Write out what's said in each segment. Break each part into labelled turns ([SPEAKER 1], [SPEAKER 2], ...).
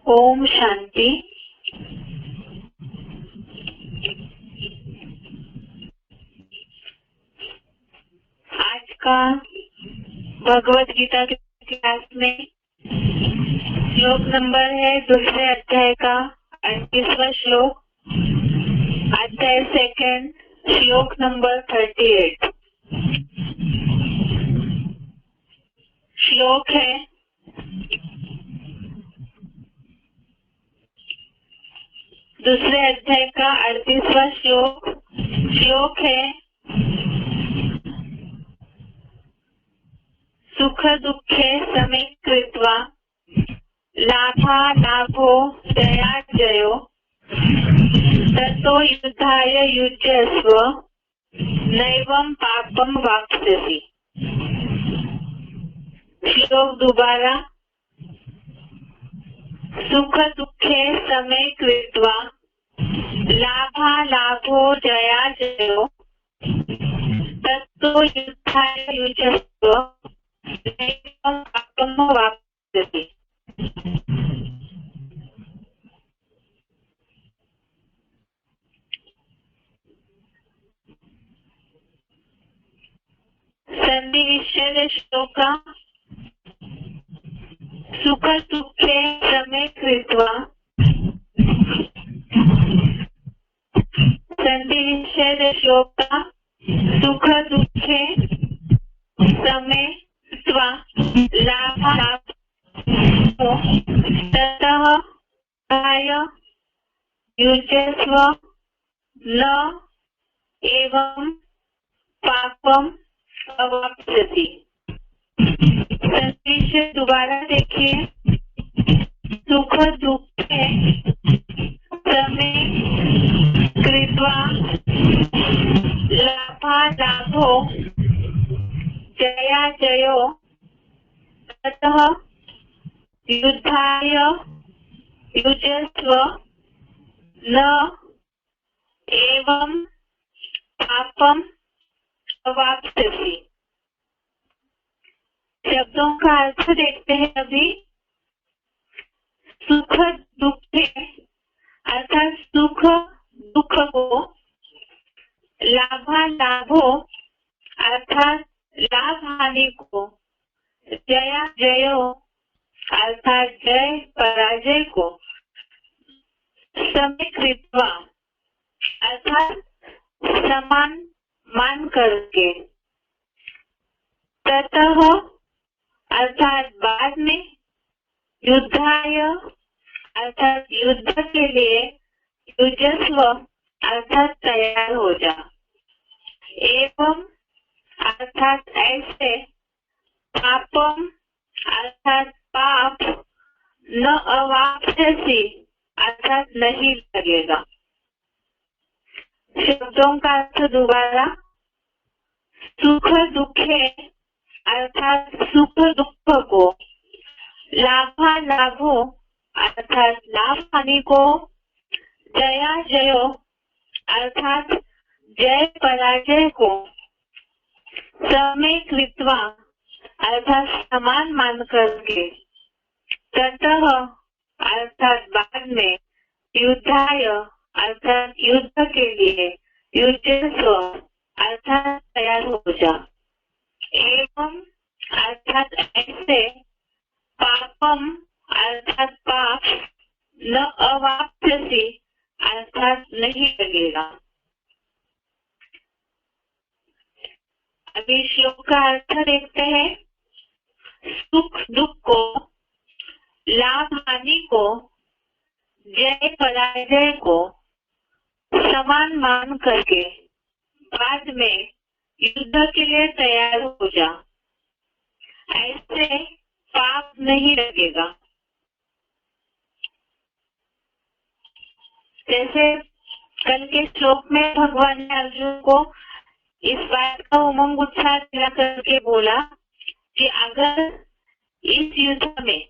[SPEAKER 1] ओम शांति। आज का भगवत गीता के क्लास में श्लोक नंबर है दूसरे अध्याय का 38वां श्लोक, अध्याय सेकंड, श्लोक नंबर 38। श्लोक है दूसरे अध्याय का 38वां श्लोक। श्लोक है सुख दुखे समे कृत्वा लाभा लाभो जया जयो ततो युद्धाय युज्यस्व नैवं पापम वाप्स्यसि। श्लोक दोबारा। सुख दुखे समे कृत्वा लाभा लाभो जया जयो ततो युद्धाय युज्यस्व नैवं पापम वाप्स्यसि। संधि विच्छेद श्लोक सुख दुखे समे कृत्वा। संधि विच्छेद श्लोक सुख दुखे समे कृत्वा लाभा लाभो ततः युज्यस्व न एवं पापम अवाप्स्यसि। संदेश दोबारा देखिए। सुख दुखे समे कृत्वा लाभा लाभो जया जयो ततः युद्धाय युज्यस्व न एवं पापम अवाप्स्यसि। शब्दों का अर्थ देखते हैं अभी। सुख दुखे अर्थात सुख दुख को, लाभा लाभो अर्थात लाभ हानि को, जया जयो अर्थात जय पराजय को, समे कृत्वा अर्थात समान मान करके, ततः अर्थात बाद में, युद्धाय अर्थात युद्ध के लिए, युजस्व अर्थात तैयार हो जा, एवं अर्थात ऐसे, पापम अर्थात पाप, न अवाप्स्यसि अर्थात नहीं लगेगा। शब्दों का अर्थ दोबारा। सुख दुखे अर्थात सुख दुख को, लाभा लाभो अर्थात लाभ हानि को, जया जयो अर्थात जय पराजय को, समे कृत्वा अर्थात समान मान करके, ततः अर्थात बाद में, युद्धाय अर्थात युद्ध के लिए, युज्यस्व अर्थात तैयार हो जा, एवं अर्थात ऐसे, पापम अर्थात पाप, न अवाप्स्यसि अर्थात नहीं लगेगा। अभी श्लोक का अर्थ देखते हैं। सुख दुख को, लाभ हानि को, जय पराजय को समान मान करके बाद में युद्ध के लिए तैयार हो जा, ऐसे पाप नहीं लगेगा। जैसे कल के श्लोक में भगवान ने अर्जुन को इस बात का उमंग उत्साह दिला करके बोला कि अगर इस युद्ध में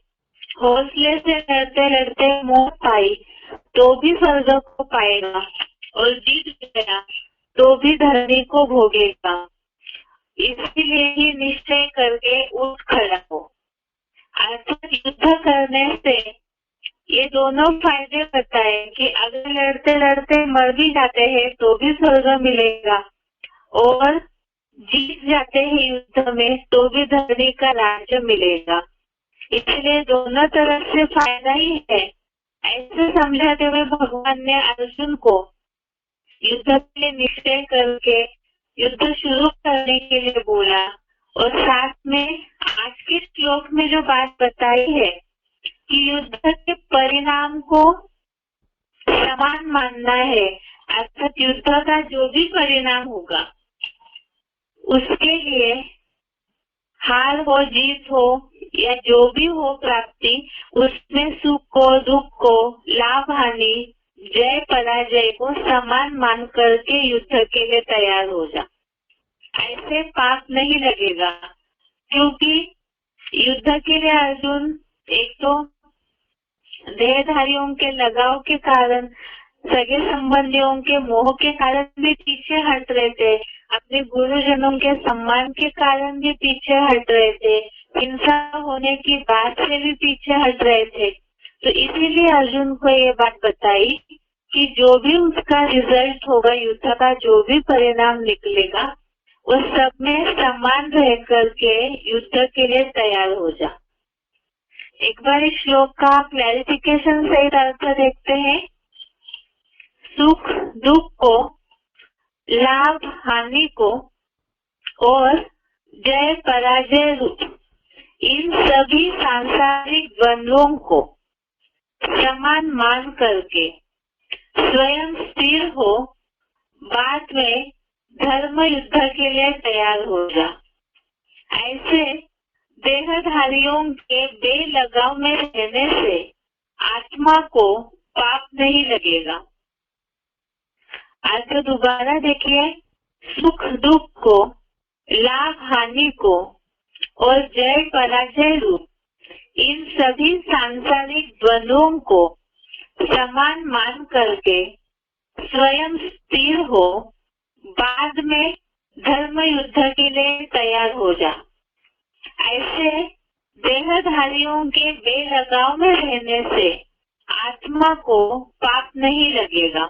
[SPEAKER 1] हौसले से लड़ते लड़ते मौत पाई तो भी स्वर्ग को पाएगा, और जीत गया तो भी धरनी को भोगेगा। इसीलिए ही निश्चय करके उठ खड़ा हो। अर्थात युद्ध करने से ये दोनों फायदे बताए कि अगर लड़ते लड़ते मर भी जाते हैं तो भी स्वर्ग मिलेगा, और जीत जाते हैं युद्ध में तो भी धरती का राज्य मिलेगा। इसलिए दोनों तरफ से फायदा ही है। ऐसे समझाते हुए भगवान ने अर्जुन को युद्ध के लिए निश्चय करके युद्ध शुरू करने के लिए बोला, और साथ में आज के श्लोक में जो बात बताई है कि युद्ध के परिणाम को समान मानना है, अर्थात युद्ध का जो भी परिणाम होगा उसके लिए हार हो जीत हो या जो भी हो प्राप्ति, उसमें सुख को दुख को लाभ हानि जय पराजय को समान मान करके युद्ध के लिए तैयार हो जा। ऐसे पाप नहीं लगेगा, क्योंकि युद्ध के लिए अर्जुन एक तो देहधारियों के लगाव के कारण, सगे संबंधियों के मोह के कारण भी पीछे हट रहे थे, अपने गुरुजनों के सम्मान के कारण भी पीछे हट रहे थे, हिंसा होने की बात से भी पीछे हट रहे थे। तो इसीलिए अर्जुन को ये बात बताई कि जो भी उसका रिजल्ट होगा, युद्ध का जो भी परिणाम निकलेगा, उस सब में समान रह करके युद्ध के लिए तैयार हो जा। एक बार इस श्लोक का क्लैरिफिकेशन सहित अर्थ देखते हैं। सुख दुख को, लाभ हानि को और जय पराजय रूप इन सभी सांसारिक द्वंद्वों को समान मान करके स्वयं स्थिर हो, बाद में धर्म युद्ध के लिए तैयार हो जा। ऐसे देहधारियों के बेलगाव में रहने से आत्मा को पाप नहीं लगेगा। अर्थ दोबारा देखिए, सुख दुख को, लाभ हानि को और जय पराजय रूप इन सभी सांसारिक द्वंद्वों को समान मान करके स्वयं स्थिर हो, बाद में धर्म युद्ध के लिए तैयार हो जा। ऐसे देहधारियों के बेलगाव में रहने से आत्मा को पाप नहीं लगेगा।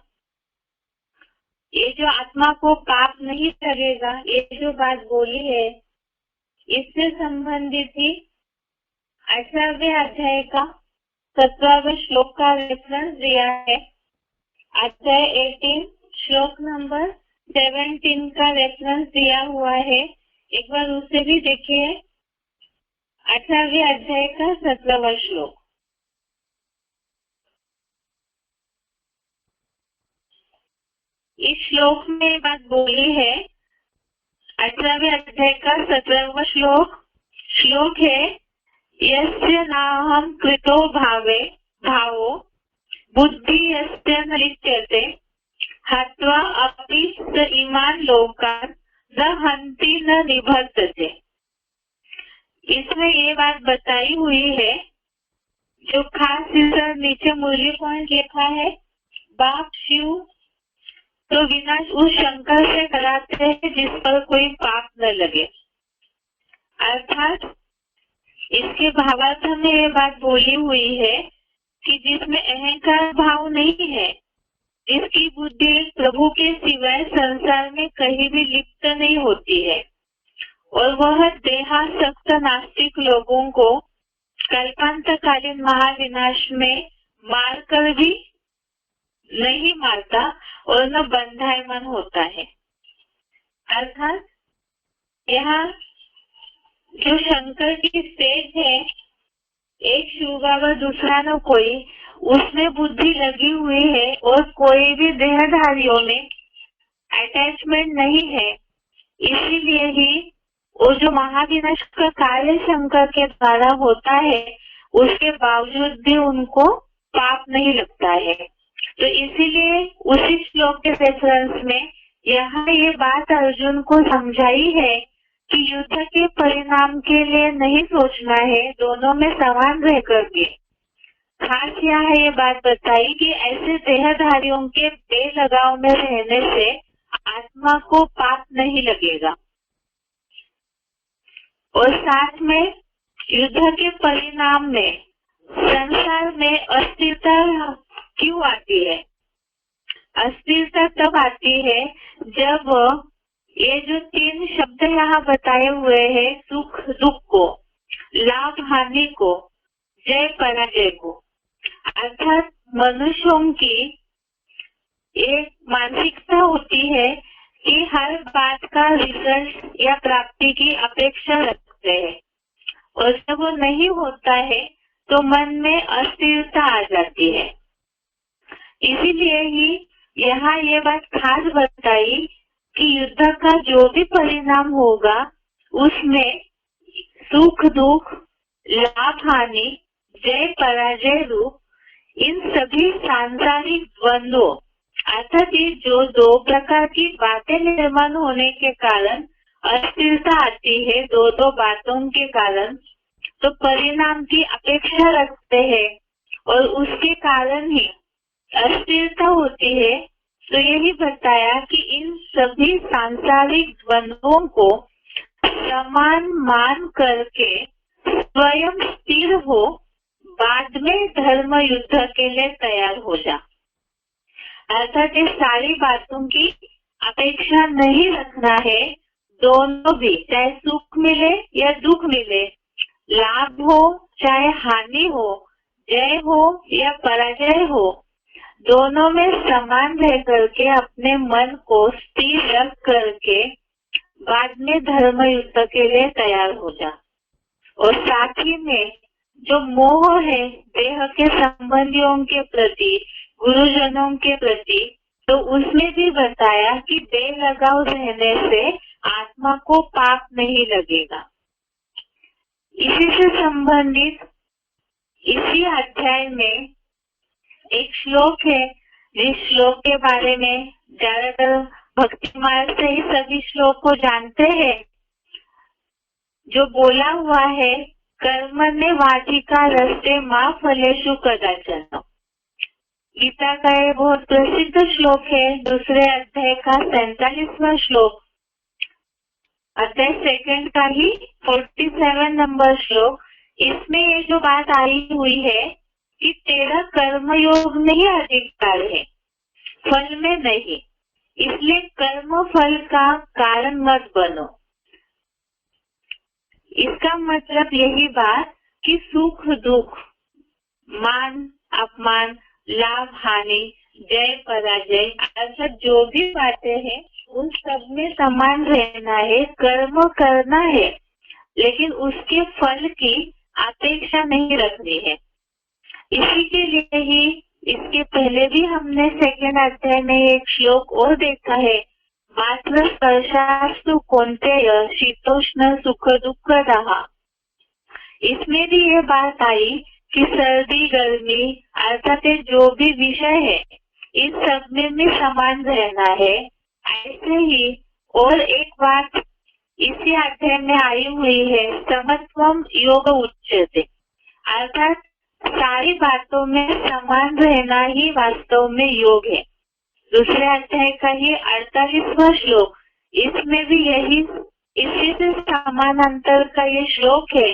[SPEAKER 1] ये जो आत्मा को पाप नहीं लगेगा, ये जो बात बोली है, इससे संबंधित ही 18वें अध्याय का 17वें श्लोक का रेफरेंस दिया है। अध्याय 18 श्लोक नंबर 17 का रेफरेंस दिया हुआ है। एक बार उसे भी देखिए। 18वें अध्याय का 17वां श्लोक। इस श्लोक में बात बोली है। 18वें अध्याय का 17वां श्लोक है, यस्य नाहं कृतो भावो बुद्धि यस्य न लिप्यते हत्वा अपि स इमान् लोकान् न हन्ति न निबध्यते। इसमें ये बात बताई हुई है, जो खास इस नीचे मूल्य पॉइंट लिखा है, बाप शिव तो विनाश उस शंकर से कराते हैं जिस पर कोई पाप न लगे। अर्थात इसके भावार्थ में ये बात बोली हुई है कि जिसमें अहंकार भाव नहीं है, जिसकी बुद्धि प्रभु के सिवाय संसार में कहीं भी लिप्त नहीं होती है, और वह देहासक्त नास्तिक लोगों को कल्पांतकालीन महाविनाश में मारकर भी नहीं मारता और न बंधायमान होता है। अर्थात यहाँ जो शंकर की स्टेज है, एक शिव बाबा दूसरा न कोई, उसमें बुद्धि लगी हुई है और कोई भी देहधारियों में अटैचमेंट नहीं है। इसीलिए ही वो जो महाविनाश का कार्य शंकर के द्वारा होता है, उसके बावजूद भी उनको पाप नहीं लगता है। तो इसीलिए उसी श्लोक के रेफरेंस में यहाँ ये बात अर्जुन को समझाई है कि युद्ध के परिणाम के लिए नहीं सोचना है, दोनों में समान रह करके। खास यहाँ ये बात बताई कि ऐसे देहधारियों के बेलगाव में रहने से आत्मा को पाप नहीं लगेगा, और साथ में युद्ध के परिणाम में संसार संसार में अस्थिरता क्यों आती है? अस्थिरता तब आती है जब ये जो 3 शब्द यहाँ बताए हुए हैं, सुख दुख को, लाभ हानि को, जय पराजय को, अर्थात मनुष्यों की एक मानसिकता होती है कि हर बात का रिजल्ट या प्राप्ति की अपेक्षा रखते हैं, और जब वो नहीं होता है तो मन में अस्थिरता आ जाती है। इसीलिए ही यहाँ ये बात खास बताई कि युद्ध का जो भी परिणाम होगा उसमें सुख दुख, लाभ हानि, जय पराजय रूप इन सभी सांसारिक द्वंद्वों, अर्थात ये जो 2 प्रकार की बातें निर्माण होने के कारण अस्थिरता आती है, 2 बातों के कारण, तो परिणाम की अपेक्षा रखते हैं और उसके कारण ही अस्थिरता होती है। तो यही बताया कि इन सभी सांसारिक द्वंद्वों को समान मान करके स्वयं स्थिर हो, बाद में धर्म युद्ध के लिए तैयार हो जा। अर्थात ये सारी बातों की अपेक्षा नहीं रखना है, दोनों भी, चाहे सुख मिले या दुख मिले, लाभ हो चाहे हानि हो, जय हो या पराजय हो, दोनों में समान रह करके अपने मन को स्थिर रख करके बाद में धर्म युद्ध के लिए तैयार हो जा। और साथ ही में जो मोह है देह के संबंधियों के प्रति, गुरुजनों के प्रति, तो उसमें भी बताया कि बेलगाव रहने से आत्मा को पाप नहीं लगेगा। इसी से संबंधित इसी अध्याय में एक श्लोक है, जिस श्लोक के बारे में ज्यादातर भक्ति मार्ग से ही सभी श्लोक को जानते हैं, जो बोला हुआ है, कर्मण्ये वाधिका रस्ते मां फलेषु कदाचन। गीता का ये बहुत प्रसिद्ध श्लोक है, दूसरे अध्याय का 47वां श्लोक, अध्याय 2 का ही 47 नंबर श्लोक। इसमें ये जो बात आई हुई है कि तेरा कर्मयोग में ही अधिकार है, फल में नहीं, इसलिए कर्म फल का कारण मत बनो। इसका मतलब यही बात कि सुख दुख, मान अपमान, लाभ हानि, जय पराजय, अर्थात जो भी बातें हैं उन सब में समान रहना है, कर्म करना है, लेकिन उसके फल की अपेक्षा नहीं रखनी है। इसी के लिए ही इसके पहले भी हमने 2 अध्याय में एक श्लोक और देखा है, मात्र स्पर्शास्तु कौन्तेय शीतोष्ण सुख दुख रहा। इसमें भी ये बात आई कि सर्दी गर्मी अर्थात जो भी विषय है इस सब में भी समान रहना है। ऐसे ही और एक बात इसी अध्याय में आई हुई है, समत्वम योग उच्यते, अर्थात सारी बातों में समान रहना ही वास्तव में योग है। दूसरे अध्याय का ही 48वां श्लोक, इसमें भी यही, इसी से समानांतर का ये श्लोक है।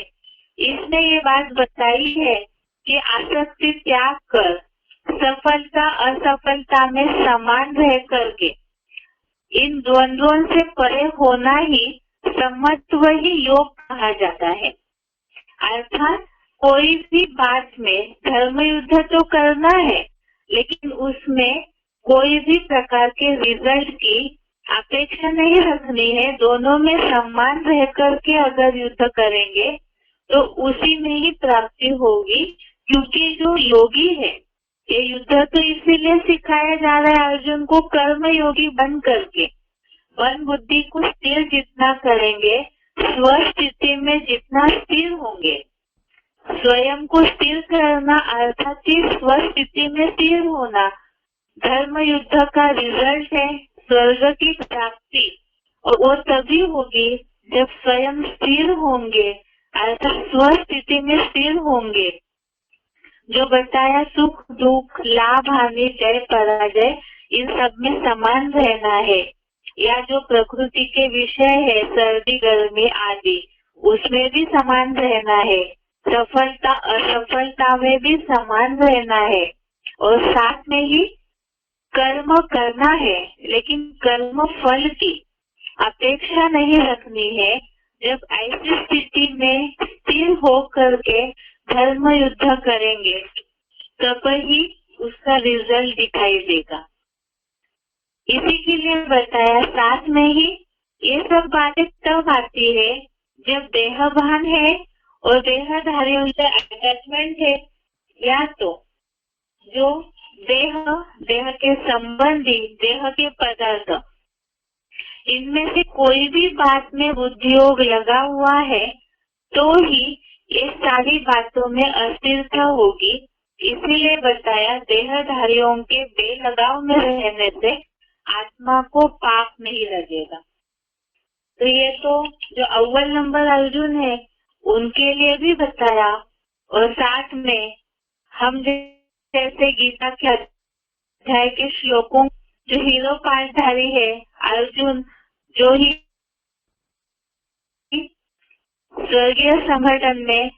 [SPEAKER 1] इसने ये बात बताई है कि आसक्ति त्याग कर सफलता असफलता में समान रह करके इन द्वंद्वों से परे होना ही समत्व ही योग कहा जाता है। अर्थात कोई भी बात में धर्म युद्ध तो करना है, लेकिन उसमें कोई भी प्रकार के रिजल्ट की अपेक्षा नहीं रखनी है। दोनों में समान रह करके अगर युद्ध करेंगे तो उसी में ही प्राप्ति होगी, क्योंकि जो योगी है, ये युद्ध तो इसीलिए सिखाया जा रहा है अर्जुन को कर्म योगी बन करके। मन बुद्धि को स्थिर जितना करेंगे, स्वस्थिति में जितना स्थिर होंगे, स्वयं को स्थिर करना अर्थात स्वस्थिति में स्थिर होना धर्म युद्ध का रिजल्ट है, स्वर्ग की प्राप्ति। और वो तभी होगी जब स्वयं स्थिर होंगे, अर्थात स्वस्थिति में स्थिर होंगे। जो बताया सुख दुख लाभ हानि जय पराजय इन सब में समान रहना है, या जो प्रकृति के विषय है सर्दी गर्मी आदि उसमें भी समान रहना है। सफलता असफलता में भी समान रहना है और साथ में ही कर्म करना है, लेकिन कर्म फल की अपेक्षा नहीं रखनी है। जब ऐसी स्थिति में स्थिर होकर के धर्म युद्ध करेंगे तब ही उसका रिजल्ट दिखाई देगा। इसी के लिए बताया, साथ में ही ये सब बातें तब आती है जब देहभान है और देहधारियों से अटैचमेंट है, या तो जो देह के संबंधी देह के पदार्थ, इनमें से कोई भी बात में बुद्धियोग लगा हुआ है तो ही ये सारी बातों में अस्थिरता होगी। इसीलिए बताया, देहधारियों के बेलगाव में रहने से आत्मा को पाप नहीं लगेगा। तो ये तो जो अव्वल नंबर अर्जुन है उनके लिए भी बताया, और साथ में हम जैसे गीता के अध्याय के श्लोकों, जो हीरो पाठधारी है अर्जुन, जो ही स्वर्गीय संगठन में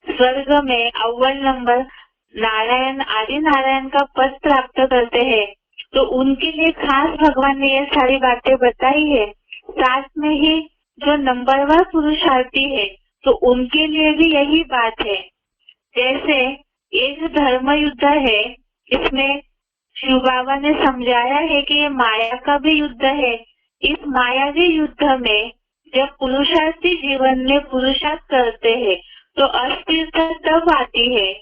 [SPEAKER 1] स्वर्ग में अव्वल नंबर नारायण आदि नारायण का पद प्राप्त करते हैं, तो उनके लिए खास भगवान ने ये सारी बातें बताई है। साथ में ही जो नंबरवार पुरुषार्थी है तो उनके लिए भी यही बात है। जैसे ये जो धर्म युद्ध है, इसमें शिव बाबा ने समझाया है कि ये माया का भी युद्ध है। इस मायावी युद्ध में जब पुरुषार्थी जीवन में पुरुषार्थ करते हैं तो अस्थिरता तब आती है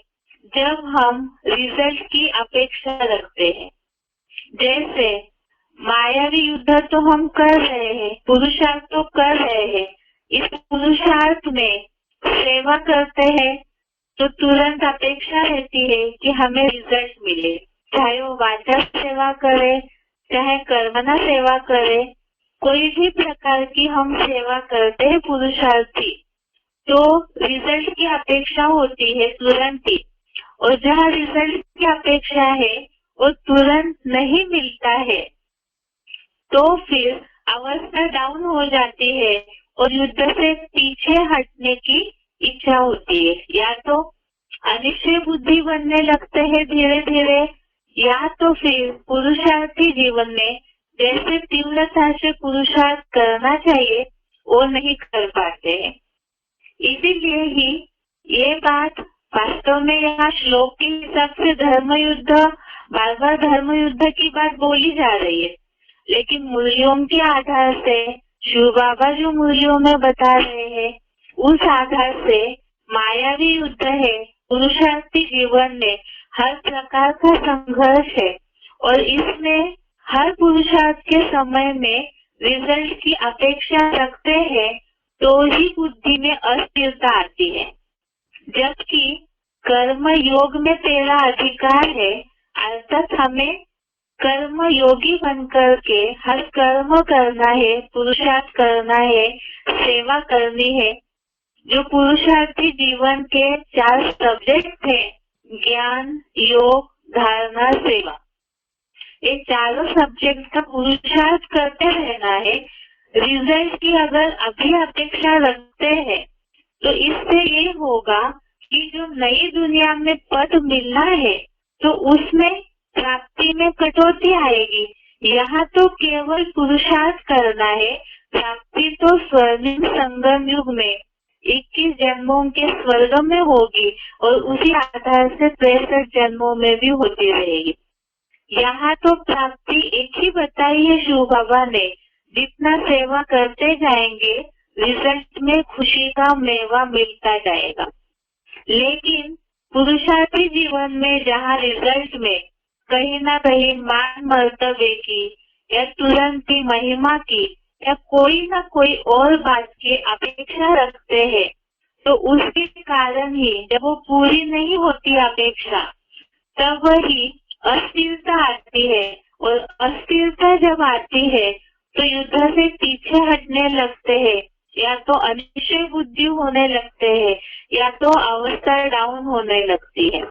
[SPEAKER 1] जब हम रिजल्ट की अपेक्षा रखते हैं। जैसे मायावी युद्ध तो हम कर रहे हैं, पुरुषार्थ तो कर रहे हैं, इस पुरुषार्थ में सेवा करते हैं तो तुरंत अपेक्षा रहती है कि हमें रिजल्ट मिले, चाहे वो वाचा सेवा करे चाहे कर्मणा सेवा करे, कोई भी प्रकार की हम सेवा करते हैं पुरुषार्थी, तो रिजल्ट की अपेक्षा होती है तुरंत ही। और जहाँ रिजल्ट की अपेक्षा है वो तुरंत नहीं मिलता है तो फिर अवस्था डाउन हो जाती है और युद्ध से पीछे हटने की इच्छा होती है। या तो अनिश्चय बुद्धि बनने लगते हैं धीरे धीरे, या तो फिर पुरुषार्थी जीवन में जैसे तीव्रता से पुरुषार्थ करना चाहिए वो नहीं कर पाते हैं। इसीलिए ही ये बात वास्तव में यहाँ श्लोक के हिसाब से धर्म युद्ध, बार बार धर्म युद्ध की बात बोली जा रही है, लेकिन मूल्यों के आधार से शिव बाबा जो मूल्यों में बता रहे हैं उस आधार से मायावी युद्ध है। पुरुषार्थी जीवन में हर प्रकार का संघर्ष है और इसमें हर पुरुषार्थ के समय में रिजल्ट की अपेक्षा रखते हैं तो ही बुद्धि में अस्थिरता आती है। जबकि कर्म योग में तेरा अधिकार है, अर्थात हमें कर्म योगी बनकर के हर कर्म करना है, पुरुषार्थ करना है, सेवा करनी है। जो पुरुषार्थी जीवन के 4 सब्जेक्ट थे, ज्ञान, योग, धारणा, सेवा, ये चारों सब्जेक्ट का पुरुषार्थ करते रहना है। रिजल्ट की अगर अभी अपेक्षा रखते हैं तो इससे ये होगा कि जो नई दुनिया में पद मिलना है तो उसमें प्राप्ति में कटौती आएगी। यहाँ तो केवल पुरुषार्थ करना है, प्राप्ति तो स्वर्णिम संगम युग में 21 जन्मों के स्वर्ग में होगी और उसी आधार से 63 जन्मों में भी होती रहेगी। यहाँ तो प्राप्ति एक ही बताई है शिव बाबा ने, जितना सेवा करते जाएंगे रिजल्ट में खुशी का मेवा मिलता जाएगा। लेकिन पुरुषार्थी जीवन में जहाँ रिजल्ट में कहीं ना कहीं मान मर्तबे की या तुरंत की महिमा की या कोई ना कोई और बात की अपेक्षा रखते हैं, तो उसके कारण ही जब वो पूरी नहीं होती अपेक्षा तब वही अस्थिरता आती है। और अस्थिरता जब आती है तो युद्ध से पीछे हटने लगते हैं, या तो अनिश्चय बुद्धि होने लगते हैं या तो अवस्था डाउन होने लगती है।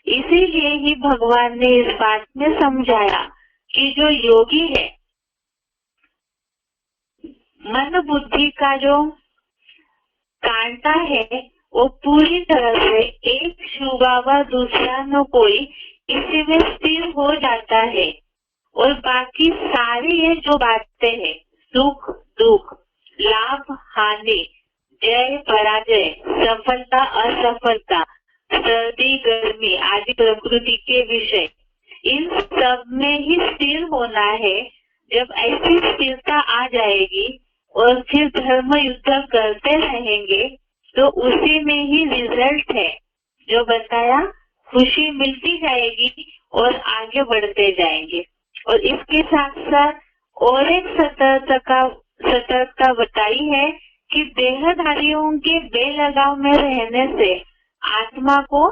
[SPEAKER 1] इसीलिए ही भगवान ने इस बात में समझाया कि जो योगी है, मन बुद्धि का जो कांटा है वो पूरी तरह से एक छुआ व दूसरा न कोई इसी में स्थिर हो जाता है। और बाकी सारी ये जो बातें हैं, सुख दुख, लाभ हानि, जय पराजय, सफलता असफलता, सर्दी गर्मी आदि प्रकृति के विषय, इन सब में ही स्थिर होना है। जब ऐसी स्थिरता आ जाएगी और फिर धर्म युद्ध करते रहेंगे तो उसी में ही रिजल्ट है जो बताया, खुशी मिलती जाएगी और आगे बढ़ते जाएंगे। और इसके साथ साथ और एक सतर्कता बताई है कि देहधारियों के बेलगाव में रहने से आत्मा को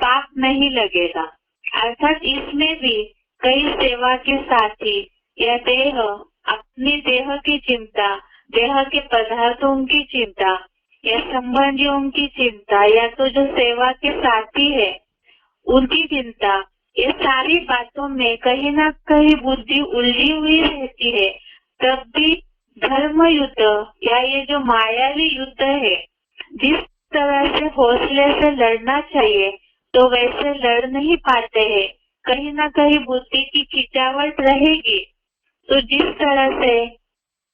[SPEAKER 1] पाप नहीं लगेगा। अर्थात इसमें भी कई सेवा के साथी या देह, अपनी देह की चिंता, देह के पदार्थों की चिंता या संबंधियों की चिंता, या तो जो सेवा के साथी है उनकी चिंता, ये सारी बातों में कहीं ना कहीं बुद्धि उलझी हुई रहती है। तब भी धर्म युद्ध या ये जो मायावी युद्ध है, जिस तरह से हौसले से लड़ना चाहिए तो वैसे लड़ नहीं पाते हैं। कहीं ना कहीं बुद्धि की खिंचावट रहेगी। तो जिस तरह से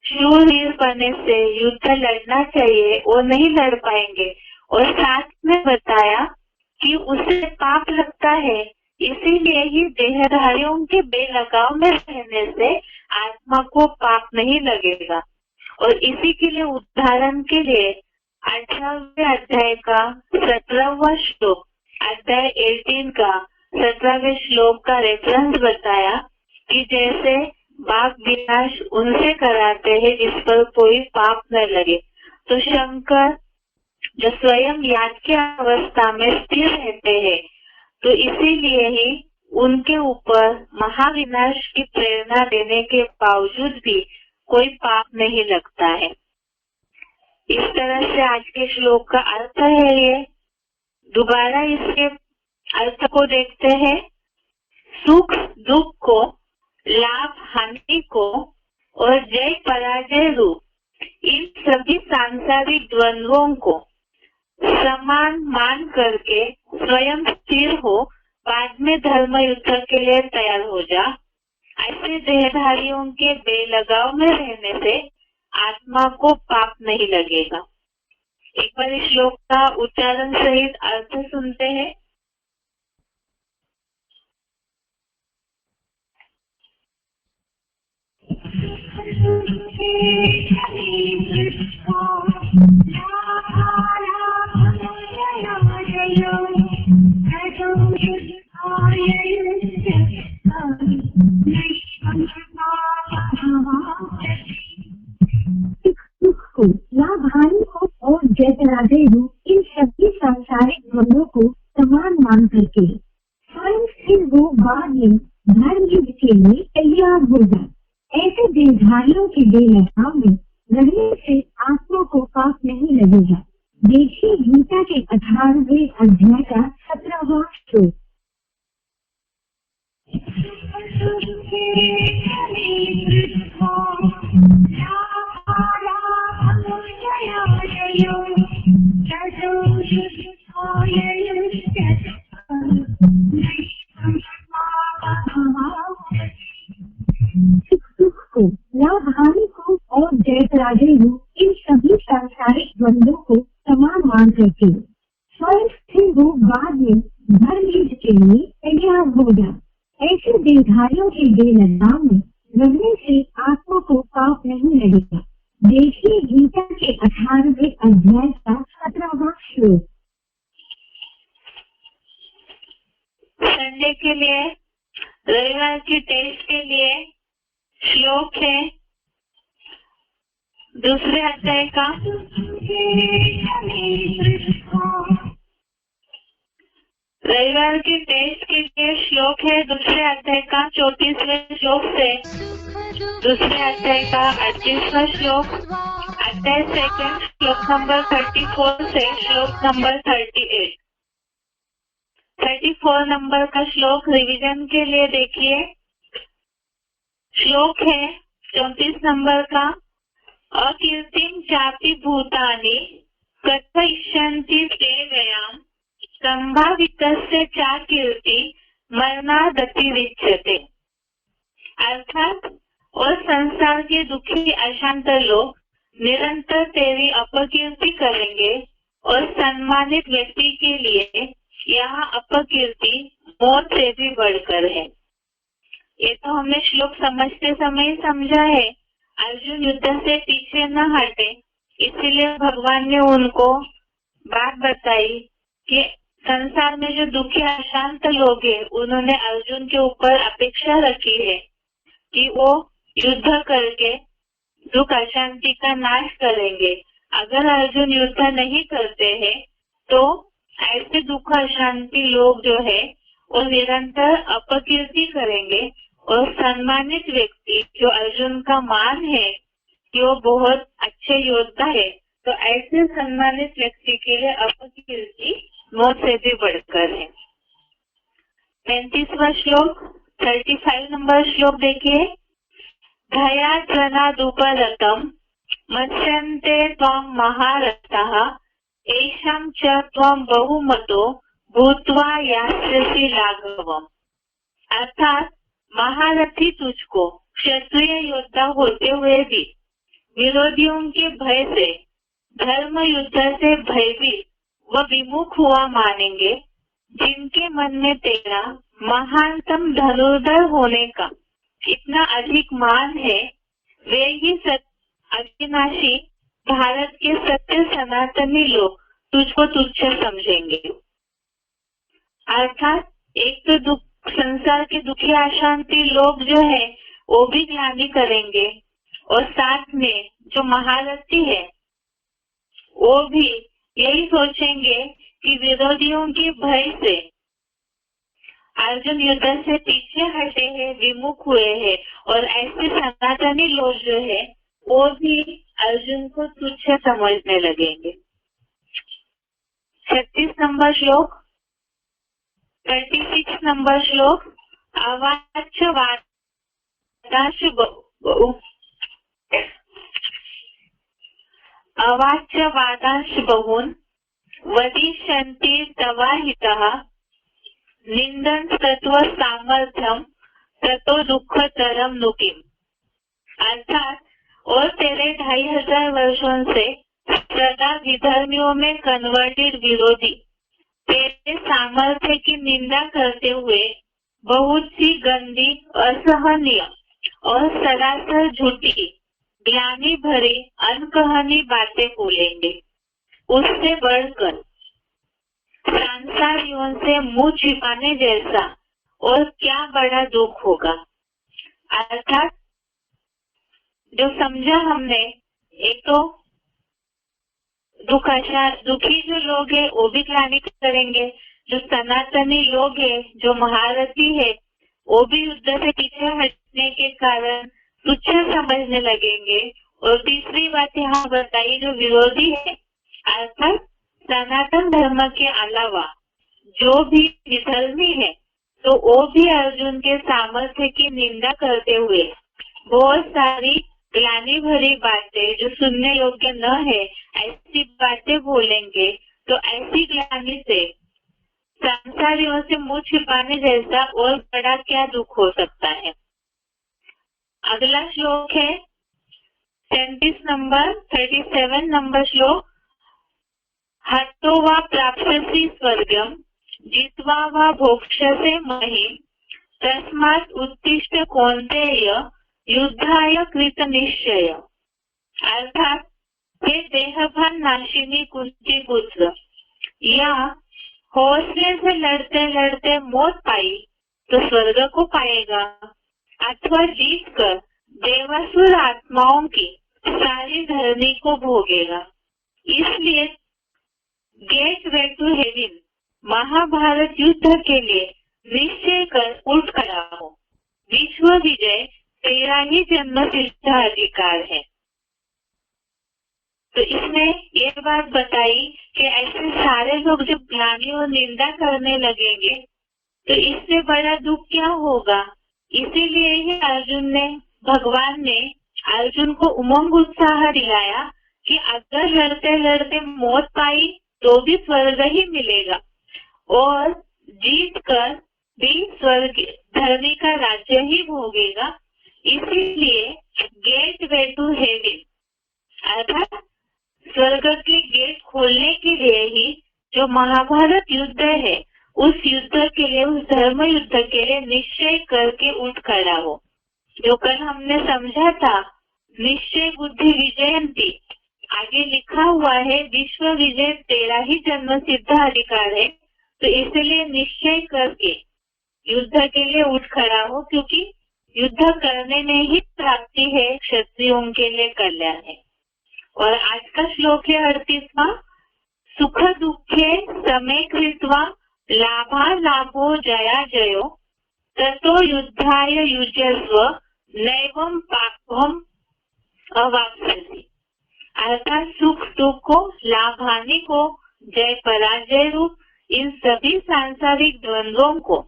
[SPEAKER 1] शूरवीर बनने से युद्ध लड़ना चाहिए वो नहीं लड़ पाएंगे। और साथ में बताया कि उसे पाप लगता है, इसीलिए ही देहधारियों के बेलगाव में रहने से आत्मा को पाप नहीं लगेगा। और इसी के लिए उदाहरण के लिए 18वें अध्याय का 17वां श्लोक, अध्याय 18 का 17वें श्लोक का रेफरेंस बताया कि जैसे बाप विनाश उनसे कराते हैं जिस पर कोई पाप न लगे। तो शंकर जो स्वयं याद की अवस्था में स्थिर रहते हैं, तो इसीलिए ही उनके ऊपर महाविनाश की प्रेरणा देने के बावजूद भी कोई पाप नहीं लगता है। इस तरह से आज के श्लोक का अर्थ है ये। दोबारा इसके अर्थ को देखते हैं। सुख दुख को, लाभ हानि को और जय पराजय रूप इन सभी सांसारिक द्वंद्वों को समान मान करके स्वयं स्थिर हो, बाद में धर्म युद्ध के लिए तैयार हो जा। ऐसे देहधारियों के बेलगाव में रहने से आत्मा को पाप नहीं लगेगा। एक बार इस श्लोक का उच्चारण सहित अर्थ सुनते हैं।
[SPEAKER 2] लाभ हानि को और जय पराजय रूप इन सभी सांसारिक द्वंद्वों को समान मान करके स्वयं स्थिर हो, बाद में धर्म युद्ध के लिए तैयार हो जाए। ऐसे देहधारियों के बेलगाव में रहने से आत्मा को पाप नहीं लगेगा। देखिए गीता के 18वें अध्याय का 17वां श्लोक। सुख को, लाभ हानि को और जय पराजय रूप इन सभी सांसारिक द्वंद्वों को समान मान करके स्वयं स्थिर हो, बाद में धर्म युद्ध के लिए तैयार हो जाए। ऐसे देहधारियों के बेलगाव में रहने से आत्मा को पाप नहीं लगेगा। देखिए गीता के 18वें अध्याय का 17वां श्लोक।
[SPEAKER 1] संडे के लिए, रविवार की टेस्ट के लिए श्लोक है दूसरे अध्याय का रविवार की टेस्ट के लिए श्लोक है दूसरे अध्याय का 34वें श्लोक से दूसरे अध्याय का 38वां श्लोक, अध्याय सेकंड श्लोक नंबर 34 से श्लोक नंबर 38। 34 नंबर का श्लोक रिवीजन के लिए देखिए। श्लोक है 34 नंबर का, अकीर्तिम चापि भूतानि कथयिष्यन्ति ते व्ययाम् संभावितस्य च कीर्ति मरणादतिरिच्यते। अर्थात और संसार के दुखी अशांत लोग निरंतर तेरी अपकीर्ति करेंगे और सम्मानित व्यक्ति के लिए यहाँ अपकीर्ति मौत से भी बढ़कर है। ये तो हमने श्लोक समझते समय समझा है। अर्जुन युद्ध से पीछे न हटे, इसीलिए भगवान ने उनको बात बताई कि संसार में जो दुखी अशांत लोग हैं, उन्होंने अर्जुन के ऊपर अपेक्षा रखी है कि वो युद्ध करके दुख अशांति का नाश करेंगे। अगर अर्जुन युद्ध नहीं करते हैं तो ऐसे दुख अशांति लोग जो है वो निरंतर अपकीर्ति करेंगे और सम्मानित व्यक्ति जो अर्जुन का मान है कि वो बहुत अच्छे योद्धा है, तो ऐसे सम्मानित व्यक्ति के लिए अपकीर्ति मौत से भी बढ़कर है। 35वां श्लोक 35 नंबर श्लोक देखिए। धया जनादुपरतम मत्स्यन्ते त्वं महारथः एषां च त्वं बहुमतो भूत्वा यास्यसि लाघवम्। अर्थात महारथी तुझको क्षत्रिय योद्धा होते हुए भी विरोधियों के भय से धर्म युद्ध से भयभीत व विमुख हुआ मानेंगे, जिनके मन में तेरा महानतम धनुर्धर होने का इतना अधिक मान है, वे ही अविनाशी भारत के सत्य सनातनी लोग तुझको तुच्छ समझेंगे। अर्थात एक तो दुख संसार के दुखी अशांति लोग जो है वो भी ग्लानि करेंगे और साथ में जो महारथी है वो भी यही सोचेंगे कि विरोधियों के भय से अर्जुन युद्ध से पीछे हटे हैं, विमुख हुए हैं, और ऐसे सनातनी लोग जो है वो भी अर्जुन को तुच्छ समझने लगेंगे। 36 नंबर श्लोक 36 नंबर श्लोक। अवाच्य वादांश बहून् वदिष्यन्ति तवाहितः निंदन तत्व सामर्थ्यम ततो दुःखतरम नुकिम। अर्थात और तेरे 2500 वर्षों से सदा विधर्मियों में कन्वर्टेड विरोधी तेरे सामर्थ्य की निंदा करते हुए बहुत सी गंदी, असहनीय और सरासर झूठी, ग्लानि भरी, अनकहानी बातें बोलेंगे। उससे बढ़कर सांसारियों से मुंह छिपाने जैसा और क्या बड़ा दुख होगा। अर्थात जो समझा हमने, एक तो दुखी जो लोग हैं वो भी ग्लानि करेंगे, जो सनातनी लोग हैं, जो महारथी है, वो भी युद्ध से पीछे हटने के कारण तुच्छ समझने लगेंगे। और तीसरी बात यहाँ बताई, जो विरोधी है अर्थात सनातन धर्म के अलावा जो भी विधर्मी है, तो वो भी अर्जुन के सामर्थ्य की निंदा करते हुए बहुत सारी ग्लानि भरी बातें जो सुनने योग्य न है ऐसी बातें बोलेंगे। तो ऐसी ग्लानि से संसारियों से मुंह छिपाने जैसा और बड़ा क्या दुख हो सकता है। अगला श्लोक है 37 नंबर श्लोक। हतो वा प्राप्स्यसि स्वर्गम जित्वा वा भोक्ष्यसे महीम् तस्मात् उत्तिष्ठ कौन्तेय युद्धाय कृत निश्चय। अर्थात हे देहभान नाशिनी कुंती पुत्र, या हौसले से लड़ते लड़ते मौत पाई तो स्वर्ग को पाएगा, अथवा जीत कर देवासुर आत्माओं की सारी धरनी को भोगेगा। इसलिए gateway to heaven Mahabharata युद्ध के लिए निश्चय कर उठ खड़ा हो। विश्व विजय तेरा ही जन्म सिद्ध अधिकार है। तो इसमें ये बात बताई कि ऐसे सारे लोग जब ग्लानि और निंदा करने लगेंगे तो इससे बड़ा दुख क्या होगा। इसीलिए ही भगवान ने अर्जुन को उमंग उत्साह दिलाया कि अगर लड़ते लड़ते मौत पाई तो भी स्वर्ग ही मिलेगा और जीत कर भी स्वर्ग धरनी का राज्य ही भोगेगा। इसीलिए गेट वे टू हेवन अर्थात स्वर्ग के गेट खोलने के लिए ही जो महाभारत युद्ध है, उस युद्ध के लिए, उस धर्म युद्ध के लिए निश्चय करके उठ खड़ा हो। जो कल हमने समझा था, निश्चय बुद्धि विजयंती, आगे लिखा हुआ है विश्व विजय तेरा ही जन्म सिद्ध अधिकार है। तो इसलिए निश्चय करके युद्ध के लिए उठ खड़ा हो, क्योंकि युद्ध करने में ही प्राप्ति है, क्षत्रियों के लिए कल्याण है। और आज का श्लोक है 38वां, सुख दुखे समे कृत्वा लाभा लाभो जया जयो ततो युद्धाय युजस्व नैवं पापम अवाप्स्यसि। अर्थात सुख दुख को, लाभ हानि को, जय पराजय रूप इन सभी सांसारिक द्वंद्वों को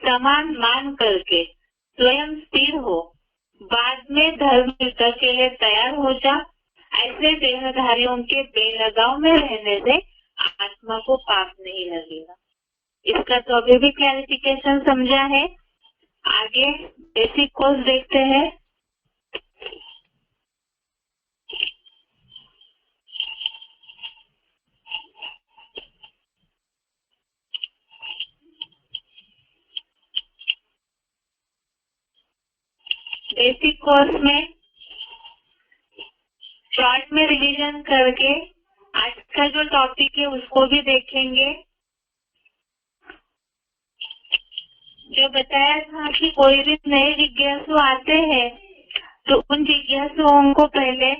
[SPEAKER 1] समान मान करके स्वयं स्थिर हो, बाद में धर्म युद्ध के लिए तैयार हो जा। ऐसे देहधारियों के बेलगाव में रहने से आत्मा को पाप नहीं लगेगा। इसका तो अभी भी क्लैरिफिकेशन समझा है। आगे बेसिक कोर्स देखते हैं। बेसिक कोर्स में शॉर्ट में रिवीजन करके आज का जो टॉपिक है उसको भी देखेंगे। जो बताया था कि कोई भी नए जिज्ञासु आते हैं तो उन जिज्ञासुओं को पहले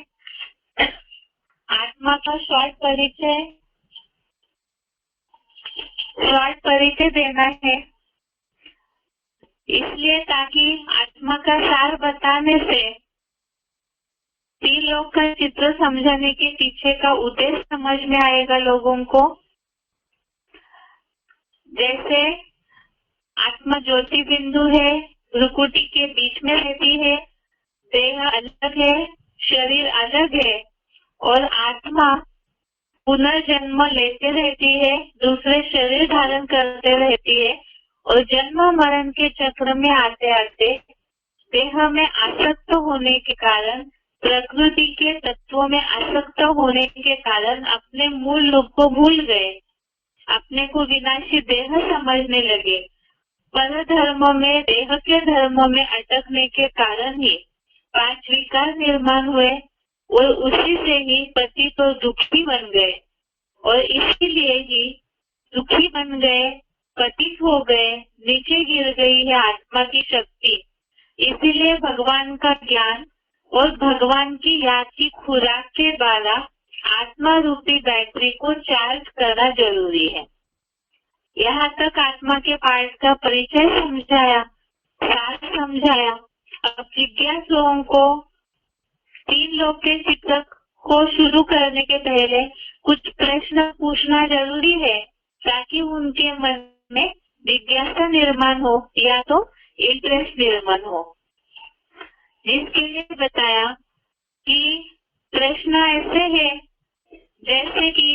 [SPEAKER 1] आत्मा का शॉर्ट परिचय देना है, इसलिए ताकि आत्मा का सार बताने से तीन लोग का चित्र समझाने के पीछे का उद्देश्य समझ में आएगा लोगों को। जैसे आत्मा ज्योति बिंदु है, भ्रुकुटी के बीच में रहती है, देह अलग है, शरीर अलग है और आत्मा पुनर्जन्म लेते रहती है, दूसरे शरीर धारण करते रहती है और जन्म मरण के चक्र में आते आते देह में आसक्त होने के कारण, प्रकृति के तत्वों में आसक्त होने के कारण अपने मूल रूप को भूल गए, अपने को विनाशी देह समझने लगे। पर धर्म में, देह के धर्म में अटकने के कारण ही 5 विकार निर्माण हुए और उसी से ही पति तो दुखी बन गए और इसीलिए ही दुखी बन गए, पतित हो गए, नीचे गिर गई है आत्मा की शक्ति। इसीलिए भगवान का ज्ञान और भगवान की याद की खुराक के द्वारा आत्मा रूपी बैटरी को चार्ज करना जरूरी है। यहाँ तक आत्मा के पार्ट का परिचय समझाया, सार समझाया। अब जिज्ञासुओं को 3 लोग के चित्र को शुरू करने के पहले कुछ प्रश्न पूछना जरूरी है, ताकि उनके मन में जिज्ञासा निर्माण हो या तो इंटरेस्ट निर्माण हो। जिसके लिए बताया कि प्रश्न ऐसे है जैसे कि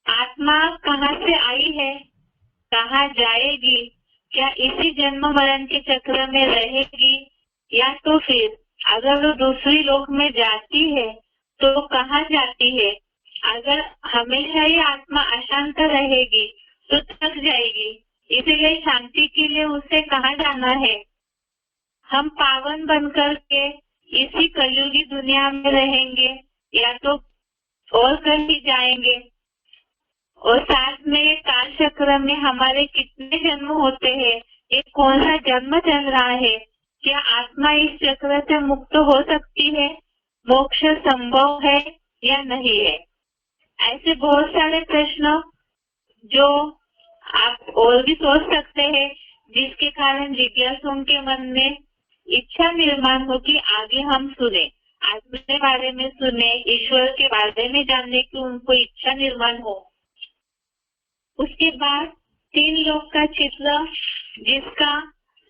[SPEAKER 1] आत्मा कहाँ से आई है, कहाँ जाएगी, क्या इसी जन्म मरण के चक्र में रहेगी, या तो फिर अगर वो दूसरी लोक में जाती है तो कहाँ जाती है। अगर हमेशा ही आत्मा अशांत रहेगी तो थक जाएगी, इसलिए शांति के लिए उसे कहाँ जाना है। हम पावन बनकर के इसी कलयुगी दुनिया में रहेंगे या तो और कहीं जाएंगे। और साथ में काल चक्र में हमारे कितने जन्म होते हैं, ये कौन सा जन्म चल रहा है, क्या आत्मा इस चक्र से मुक्त हो सकती है, मोक्ष संभव है या नहीं है। ऐसे बहुत सारे प्रश्न जो आप और भी सोच सकते हैं, जिसके कारण जिज्ञासुओं के मन में इच्छा निर्माण हो कि आगे हम सुने, आत्मा के बारे में सुने, ईश्वर के बारे में जानने की उनको इच्छा निर्माण हो। उसके बाद 3 लोग का चित्र, जिसका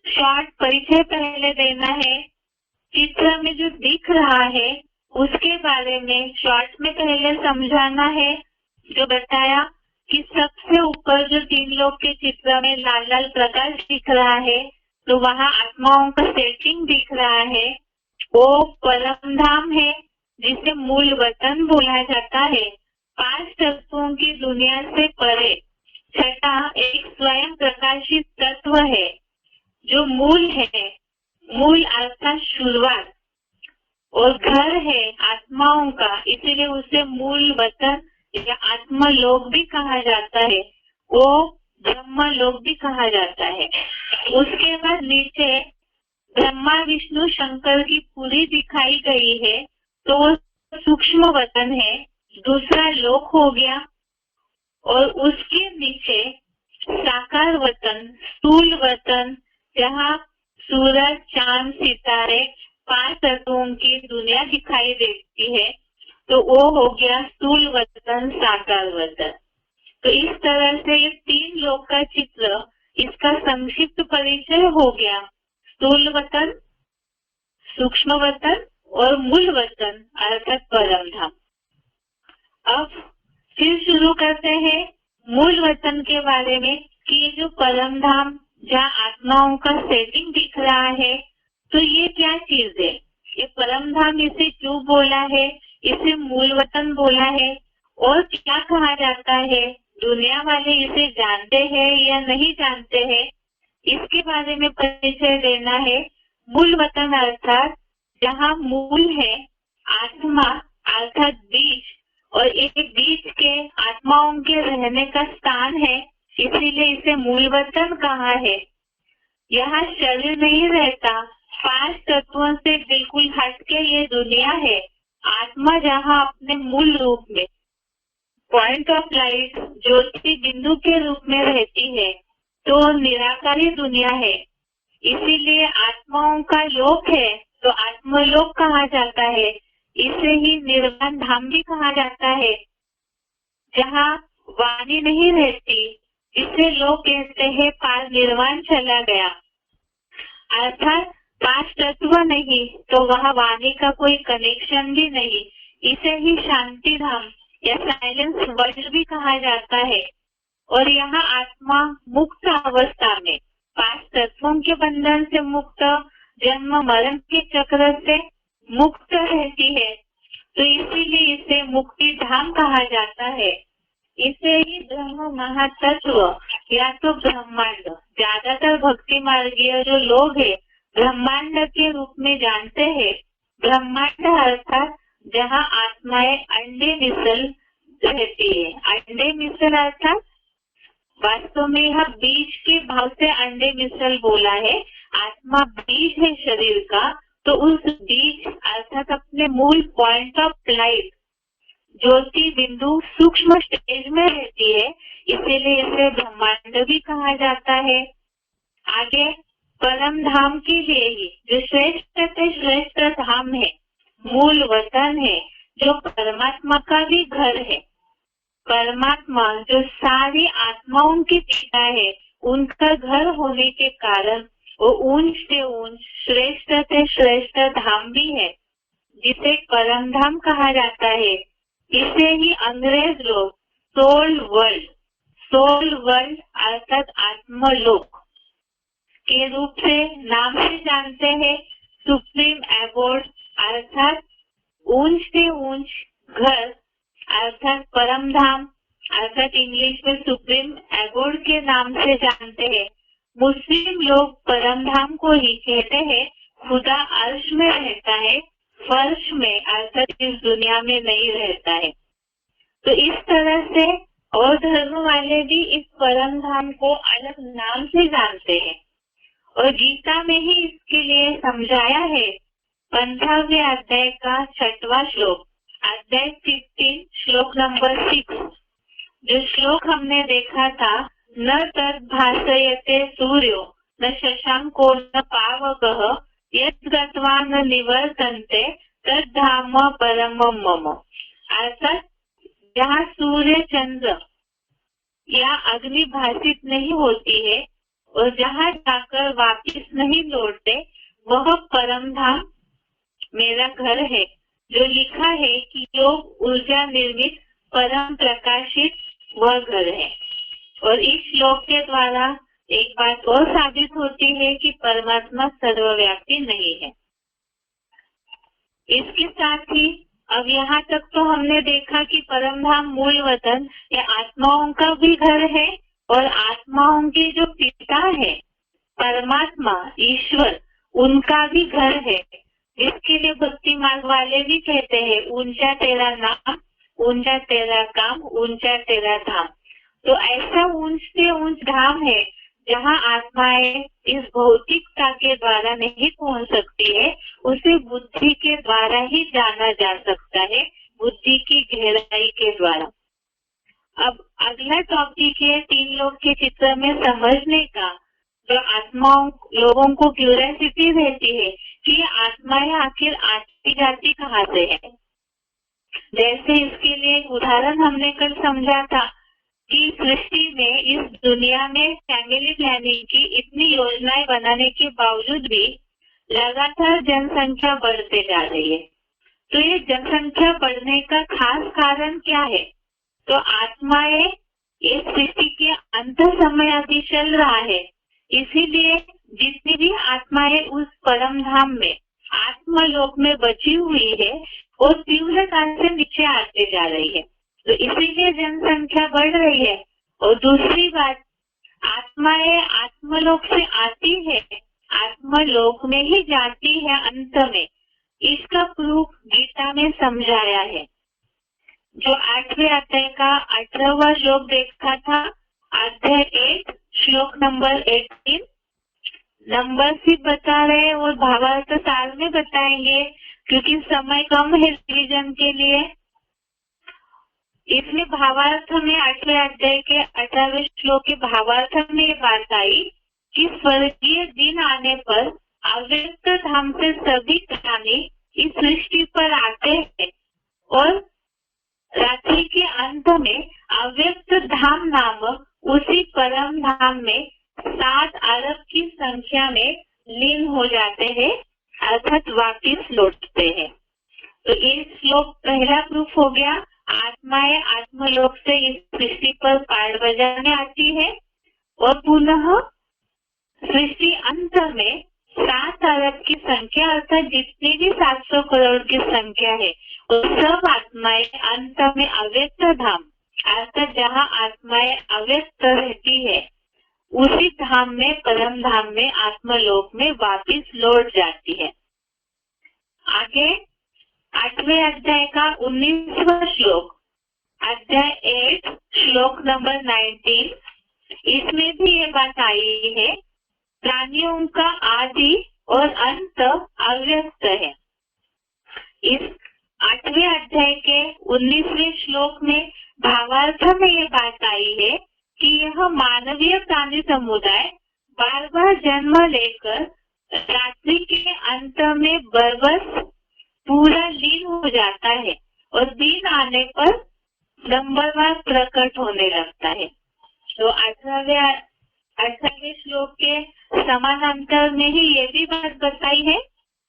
[SPEAKER 1] शॉर्ट परिचय पहले देना है। चित्र में जो दिख रहा है उसके बारे में शॉर्ट में पहले समझाना है। जो बताया कि सबसे ऊपर जो 3 लोग के चित्र में लाल लाल प्रकाश दिख रहा है, तो वहाँ आत्माओं का सेटिंग दिख रहा है, वो परम धाम है जिसे मूल वतन बोला जाता है। 5 तत्वों की दुनिया से परे छठा एक स्वयं प्रकाशित तत्व है जो मूल है। मूल अर्थात शुरुआत और घर है आत्माओं का, इसीलिए उसे मूल वतन या आत्मलोक भी कहा जाता है, वो ब्रह्मलोक भी कहा जाता है। उसके बाद नीचे ब्रह्मा विष्णु शंकर की पूरी दिखाई गई है, तो वो सूक्ष्म वतन है, दूसरा लोक हो गया। और उसके नीचे साकार वतन, स्थूल वतन, जहाँ सूरज चांद सितारे 5 तत्वों की दुनिया दिखाई देती है, तो वो हो गया स्थूल वतन, साकार वतन। तो इस तरह से ये 3 लोक का चित्र, इसका संक्षिप्त परिचय हो गया। स्थूल वतन, सूक्ष्म वतन और मूल वतन अर्थात परम धाम। अब फिर शुरू करते हैं मूल वतन के बारे में कि ये जो परम धाम जहाँ आत्माओं का सेटिंग दिख रहा है, तो ये क्या चीज है? ये परम धाम इसे क्यों बोला है, इसे मूल वतन बोला है और क्या कहा जाता है? दुनिया वाले इसे जानते हैं या नहीं जानते हैं, इसके बारे में परिचय देना है। मूल वतन अर्थात जहाँ मूल है, आत्मा अर्थात बीज, और एक बीज के आत्माओं के रहने का स्थान है, इसीलिए इसे मूल वतन कहा है। यहाँ शरीर नहीं रहता, 5 तत्वों से बिल्कुल हटके ये दुनिया है। आत्मा जहाँ अपने मूल रूप में पॉइंट ऑफ लाइट ज्योति बिंदु के रूप में रहती है, तो निराकारी दुनिया है, इसीलिए आत्माओं का लोक है, तो आत्मलोक कहा जाता है। इसे ही निर्वाण धाम भी कहा जाता है, जहाँ वाणी नहीं रहती, इसे लोग कहते हैं पार निर्वाण चला गया। अर्थात 5 तत्व नहीं, तो वहाँ वाणी का कोई कनेक्शन भी नहीं, इसे ही शांति धाम या साइलेंस वर्ल्ड भी कहा जाता है। और यहाँ आत्मा मुक्त अवस्था में 5 तत्वों के बंधन से मुक्त, जन्म मरण के चक्र से मुक्त रहती है, तो इसीलिए इसे मुक्ति धाम कहा जाता है। इसे ही ब्रह्म महातत्व या तो ब्रह्मांड, ज्यादातर भक्ति मार्गीय जो लोग हैं ब्रह्मांड के रूप में जानते हैं। ब्रह्मांड अर्थात जहाँ आत्माएं अंडे मिसल रहती है। अंडे मिसल अर्थात वास्तव में यह बीज के भाव से अंडे मिसल बोला है। आत्मा बीज है शरीर का, तो उस बीज अर्थात अपने मूल पॉइंट ऑफ लाइट ज्योति बिंदु सूक्ष्म स्टेज में रहती है, इसीलिए इसे ब्रह्मांड भी कहा जाता है। आगे परम धाम के लिए ही जो श्रेष्ठ से श्रेष्ठ धाम है, मूल वतन है, जो परमात्मा का भी घर है। परमात्मा जो सारी आत्माओं के पिता है, उनका घर होने के कारण वो ऊंच से ऊंच श्रेष्ठ से श्रेष्ठ धाम भी है, जिसे परम धाम कहा जाता है। इसे ही अंग्रेज लोग सोल वर्ल्ड अर्थात आत्मलोक के रूप से नाम से जानते हैं। सुप्रीम एबोर्ड अर्थात ऊंच से ऊंच घर अर्थात परम धाम अर्थात इंग्लिश में सुप्रीम एबोर्ड के नाम से जानते हैं। मुस्लिम लोग परम धाम को ही कहते हैं। खुदा अर्श में रहता है, फर्श में अर्थात इस दुनिया में नहीं रहता है। तो इस तरह से और धर्म वाले भी इस परम धाम को अलग नाम से जानते हैं, और गीता में ही इसके लिए समझाया है। 15वें अध्याय का 6वां श्लोक, अध्याय 15 श्लोक नंबर 6, जो श्लोक हमने देखा था, न तद भासयते सूर्यो न शशांको न पावकः यत् गत्वा न निवर्तन्ते तद् धाम परमं मम। अर्थात जहाँ सूर्य चंद्र या अग्नि भाषित नहीं होती है और जहाँ जाकर वापिस नहीं लौटते, वह परम धाम मेरा घर है। जो लिखा है कि योग ऊर्जा निर्मित परम प्रकाशित वह घर है। और इस श्लोक के द्वारा एक बात और साबित होती है कि परमात्मा सर्वव्यापी नहीं है। इसके साथ ही अब यहाँ तक तो हमने देखा कि परम धाम मूल वतन ये आत्माओं का भी घर है और आत्माओं के जो पिता है परमात्मा ईश्वर उनका भी घर है। इसके लिए भक्ति मार्ग वाले भी कहते हैं ऊंचा तेरा नाम, ऊंचा तेरा काम, ऊंचा तेरा धाम। तो ऐसा ऊंच से ऊंच धाम है जहाँ आत्माएं इस भौतिकता के द्वारा नहीं पहुंच सकती है, उसे बुद्धि के द्वारा ही जाना जा सकता है, बुद्धि की गहराई के द्वारा। अब अगला टॉपिक है 3 लोग के चित्र में समझने का। जो आत्माओं लोगों को क्यूरियोसिटी रहती है कि आत्माएं आखिर आती जाती कहाँ से है। जैसे इसके लिए एक उदाहरण हमने कल समझा था कि सृष्टि में इस दुनिया में फैमिली प्लानिंग की इतनी योजनाएं बनाने के बावजूद भी लगातार जनसंख्या बढ़ते जा रही है। तो ये जनसंख्या बढ़ने का खास कारण क्या है? तो आत्माएं इस सृष्टि के अंत समय अभी चल रहा है, इसीलिए जितनी भी आत्माएं उस परम धाम में आत्मलोक में बची हुई है वो तीव्रता से नीचे आते जा रही है। तो इसीलिए जनसंख्या बढ़ रही है। और दूसरी बात, आत्माएं आत्मलोक से आती है, आत्मलोक में ही जाती है अंत में। इसका प्रूफ गीता में समझाया है। जो 8वें अध्याय का 18वां श्लोक देखा था, अध्याय 8 श्लोक नंबर 18, नंबर सिर्फ बता रहे और भावार्थ साल में बताएंगे क्योंकि समय कम है रिवीजन के लिए। इसमें भावार्थ में 8वें अध्याय के 18वें श्लोक के भावार्थ में ये बात आई कि स्वर्गीय दिन आने पर अव्यक्त धाम से सभी प्राणी इस सृष्टि पर आते हैं और रात्रि के अंत में अव्यक्त धाम नामक उसी परम धाम में 7 अरब की संख्या में लीन हो जाते हैं, अर्थात वापिस लौटते हैं। तो ये श्लोक पहला प्रूफ हो गया। आत्माएं आत्मलोक से इस सृष्टि पर कार्ड बजाने आती है और पुनः सृष्टि अंत में 7 अरब की संख्या अर्थात जितनी भी 700 करोड़ की संख्या है वो सब आत्माएं अंत में अव्यक्त धाम अर्थात जहाँ आत्माएं अव्यक्त रहती है उसी धाम में परम धाम में आत्मलोक में वापिस लौट जाती है। आगे 8वें अध्याय का 19वां श्लोक, अध्याय 8 श्लोक नंबर 19, इसमें भी ये बात आई है प्राणियों का आदि और अंत अव्यक्त है। इस 8वें अध्याय के 19वें श्लोक में भावार्थ में ये बात आई है कि यह मानवीय प्राणी समुदाय बार बार जन्म लेकर रात्रि के अंत में बरबस पूरा लीन हो जाता है और दिन आने पर नंबरवार प्रकट होने लगता है। तो 18वें श्लोक के समानांतर में ही ये भी बात बताई है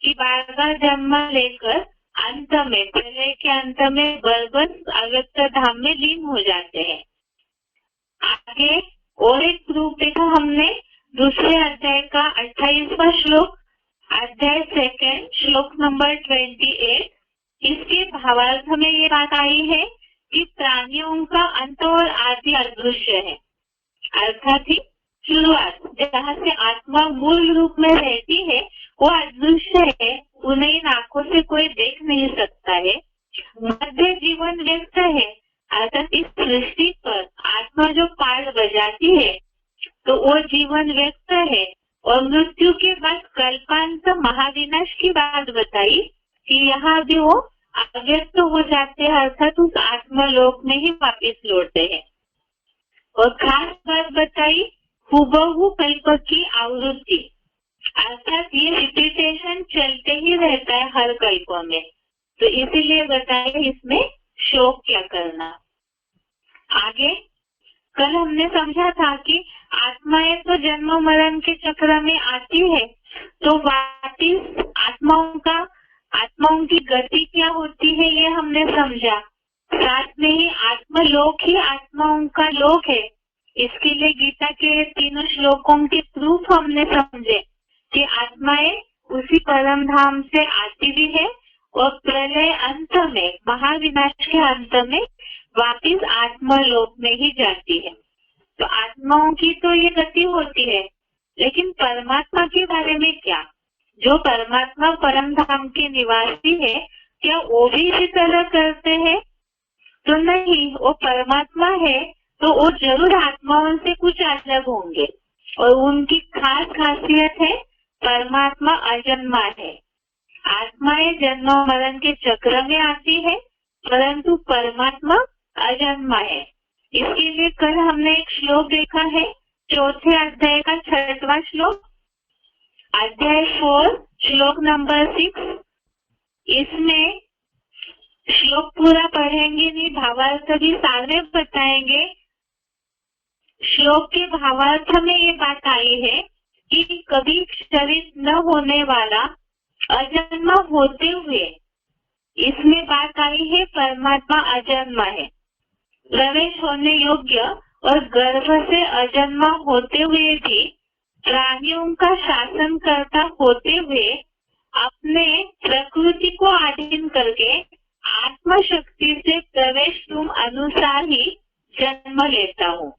[SPEAKER 1] कि बार बार जन्म लेकर अंत में प्रलय के अंत में बरबस अव्यक्त धाम में लीन हो जाते हैं। आगे और एक प्रूफ देखा हमने दूसरे अध्याय का 28वां श्लोक, अध्याय 2 श्लोक नंबर 28, इसके भावार्थ में ये बात आई है कि प्राणियों का अंत और आदि अदृश्य है, अर्थात ही शुरुआत जहाँ से आत्मा मूल रूप में रहती है वो अदृश्य है, उन्हें इन आंखों से कोई देख नहीं सकता है। मध्य जीवन व्यक्त है, अर्थात इस सृष्टि पर आत्मा जो पार्ट बजाती है तो वो जीवन व्यक्त है। और मृत्यु के बाद कल्पांत महाविनाश की बात बताई कि यहाँ भी वो अव्यक्त हो जाते हैं, अर्थात उस आत्मलोक में ही वापिस लौटते हैं। और खास बात बताई हुबहू कल्प की आवृत्ति, अर्थात ये रिपीटेशन चलते ही रहता है हर कल्प में, तो इसीलिए बताया इसमें शोक क्या करना। आगे कल हमने समझा था कि आत्माएं तो जन्म मरण के चक्र में आती है तो वापिस आत्माओं का आत्माओं की गति क्या होती है ये हमने समझा। साथ में ही आत्मलोक ही आत्माओं का लोक है। इसके लिए गीता के तीनों श्लोकों के प्रूफ हमने समझे कि आत्माएं उसी परम धाम से आती भी है और प्रलय अंत में, महाविनाश के अंत में वापिस आत्मलोक में ही जाती है। तो आत्माओं की तो ये गति होती है, लेकिन परमात्मा के बारे में क्या? जो परमात्मा परम धाम के निवासी है, क्या वो भी इसी तरह करते हैं? तो नहीं, वो परमात्मा है तो वो जरूर आत्माओं से कुछ अलग होंगे। और उनकी खास खासियत है परमात्मा अजन्मा है। आत्माएं जन्म मरण के चक्र में आती है, परंतु परमात्मा अजन्मा है। इसके लिए कल हमने एक श्लोक देखा है, चौथे अध्याय का 6वां श्लोक, अध्याय 4 श्लोक नंबर 6। इसमें श्लोक पूरा पढ़ेंगे नहीं, भावार्थ भी सारे बताएंगे। श्लोक के भावार्थ में ये बात आई है कि कभी शरीर न होने वाला अजन्मा होते हुए, इसमें बात आई है परमात्मा अजन्मा है। प्रवेश होने योग्य और गर्भ से अजन्मा होते हुए भी प्राणियों का शासन करता होते हुए अपने प्रकृति को अधीन करके आत्मा शक्ति से प्रवेश तुम अनुसार ही जन्म लेता हूँ।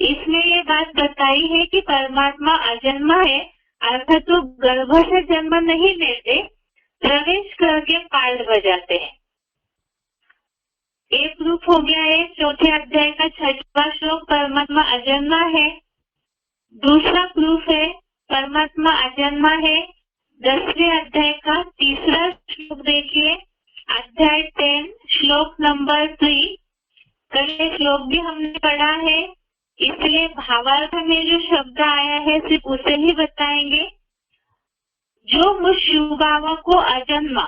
[SPEAKER 1] इसमें ये बात बताई है कि परमात्मा अजन्मा है, अर्थात तो गर्भ से जन्म नहीं लेते, प्रवेश करके पाठ बजाते हैं। एक प्रूफ हो गया है चौथे अध्याय का 6वां श्लोक, परमात्मा अजन्मा है। दूसरा प्रूफ है परमात्मा अजन्मा है 10वें अध्याय का 3रा श्लोक देखिए, अध्याय 10 श्लोक नंबर 3। कल श्लोक भी हमने पढ़ा है, इसलिए भावार्थ में जो शब्द आया है सिर्फ उसे ही बताएंगे। जो मुझ शिव बाबा को अजन्मा,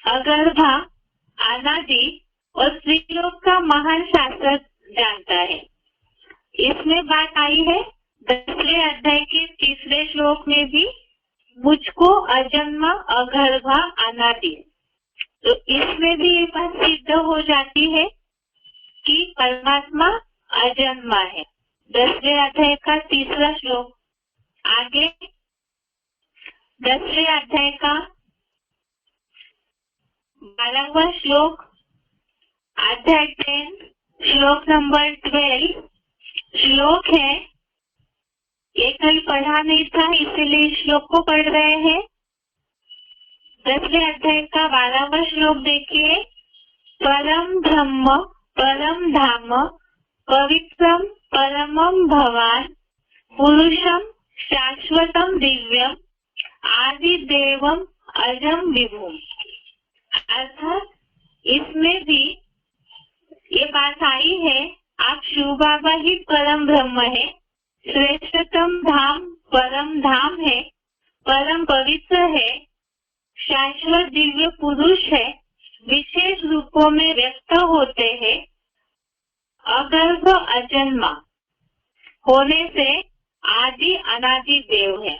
[SPEAKER 1] अगर्भा, अनादि और त्रिलोक का महान शासक जानता है। इसमें बात आई है 10वें अध्याय के 3रे श्लोक में भी, मुझको अजन्मा, अगर्भा, अनादि। तो इसमें भी ये बात सिद्ध हो जाती है कि परमात्मा अजन्मा है। 10वें अध्याय का 3रा श्लोक। आगे 10वें अध्याय का 12वां श्लोक, अध्याय 10 श्लोक नंबर 12 श्लोक है। ये कल पढ़ा नहीं था, इसीलिए इस श्लोक को पढ़ रहे हैं। 10वें अध्याय का 12वां श्लोक देखिए, परम ब्रह्म परम धाम पवित्रम परमम भवान पुरुषम शाश्वतम दिव्यम आदि देवम अजम विभुम। अर्थात इसमें भी ये बात आई है, आप शिव बाबा ही परम ब्रह्म है, श्रेष्ठतम धाम परम धाम है, परम पवित्र है, शाश्वत दिव्य पुरुष है, विशेष रूपों में व्यक्त होते हैं, अगर्भ अजन्मा होने से आदि अनादि देव है।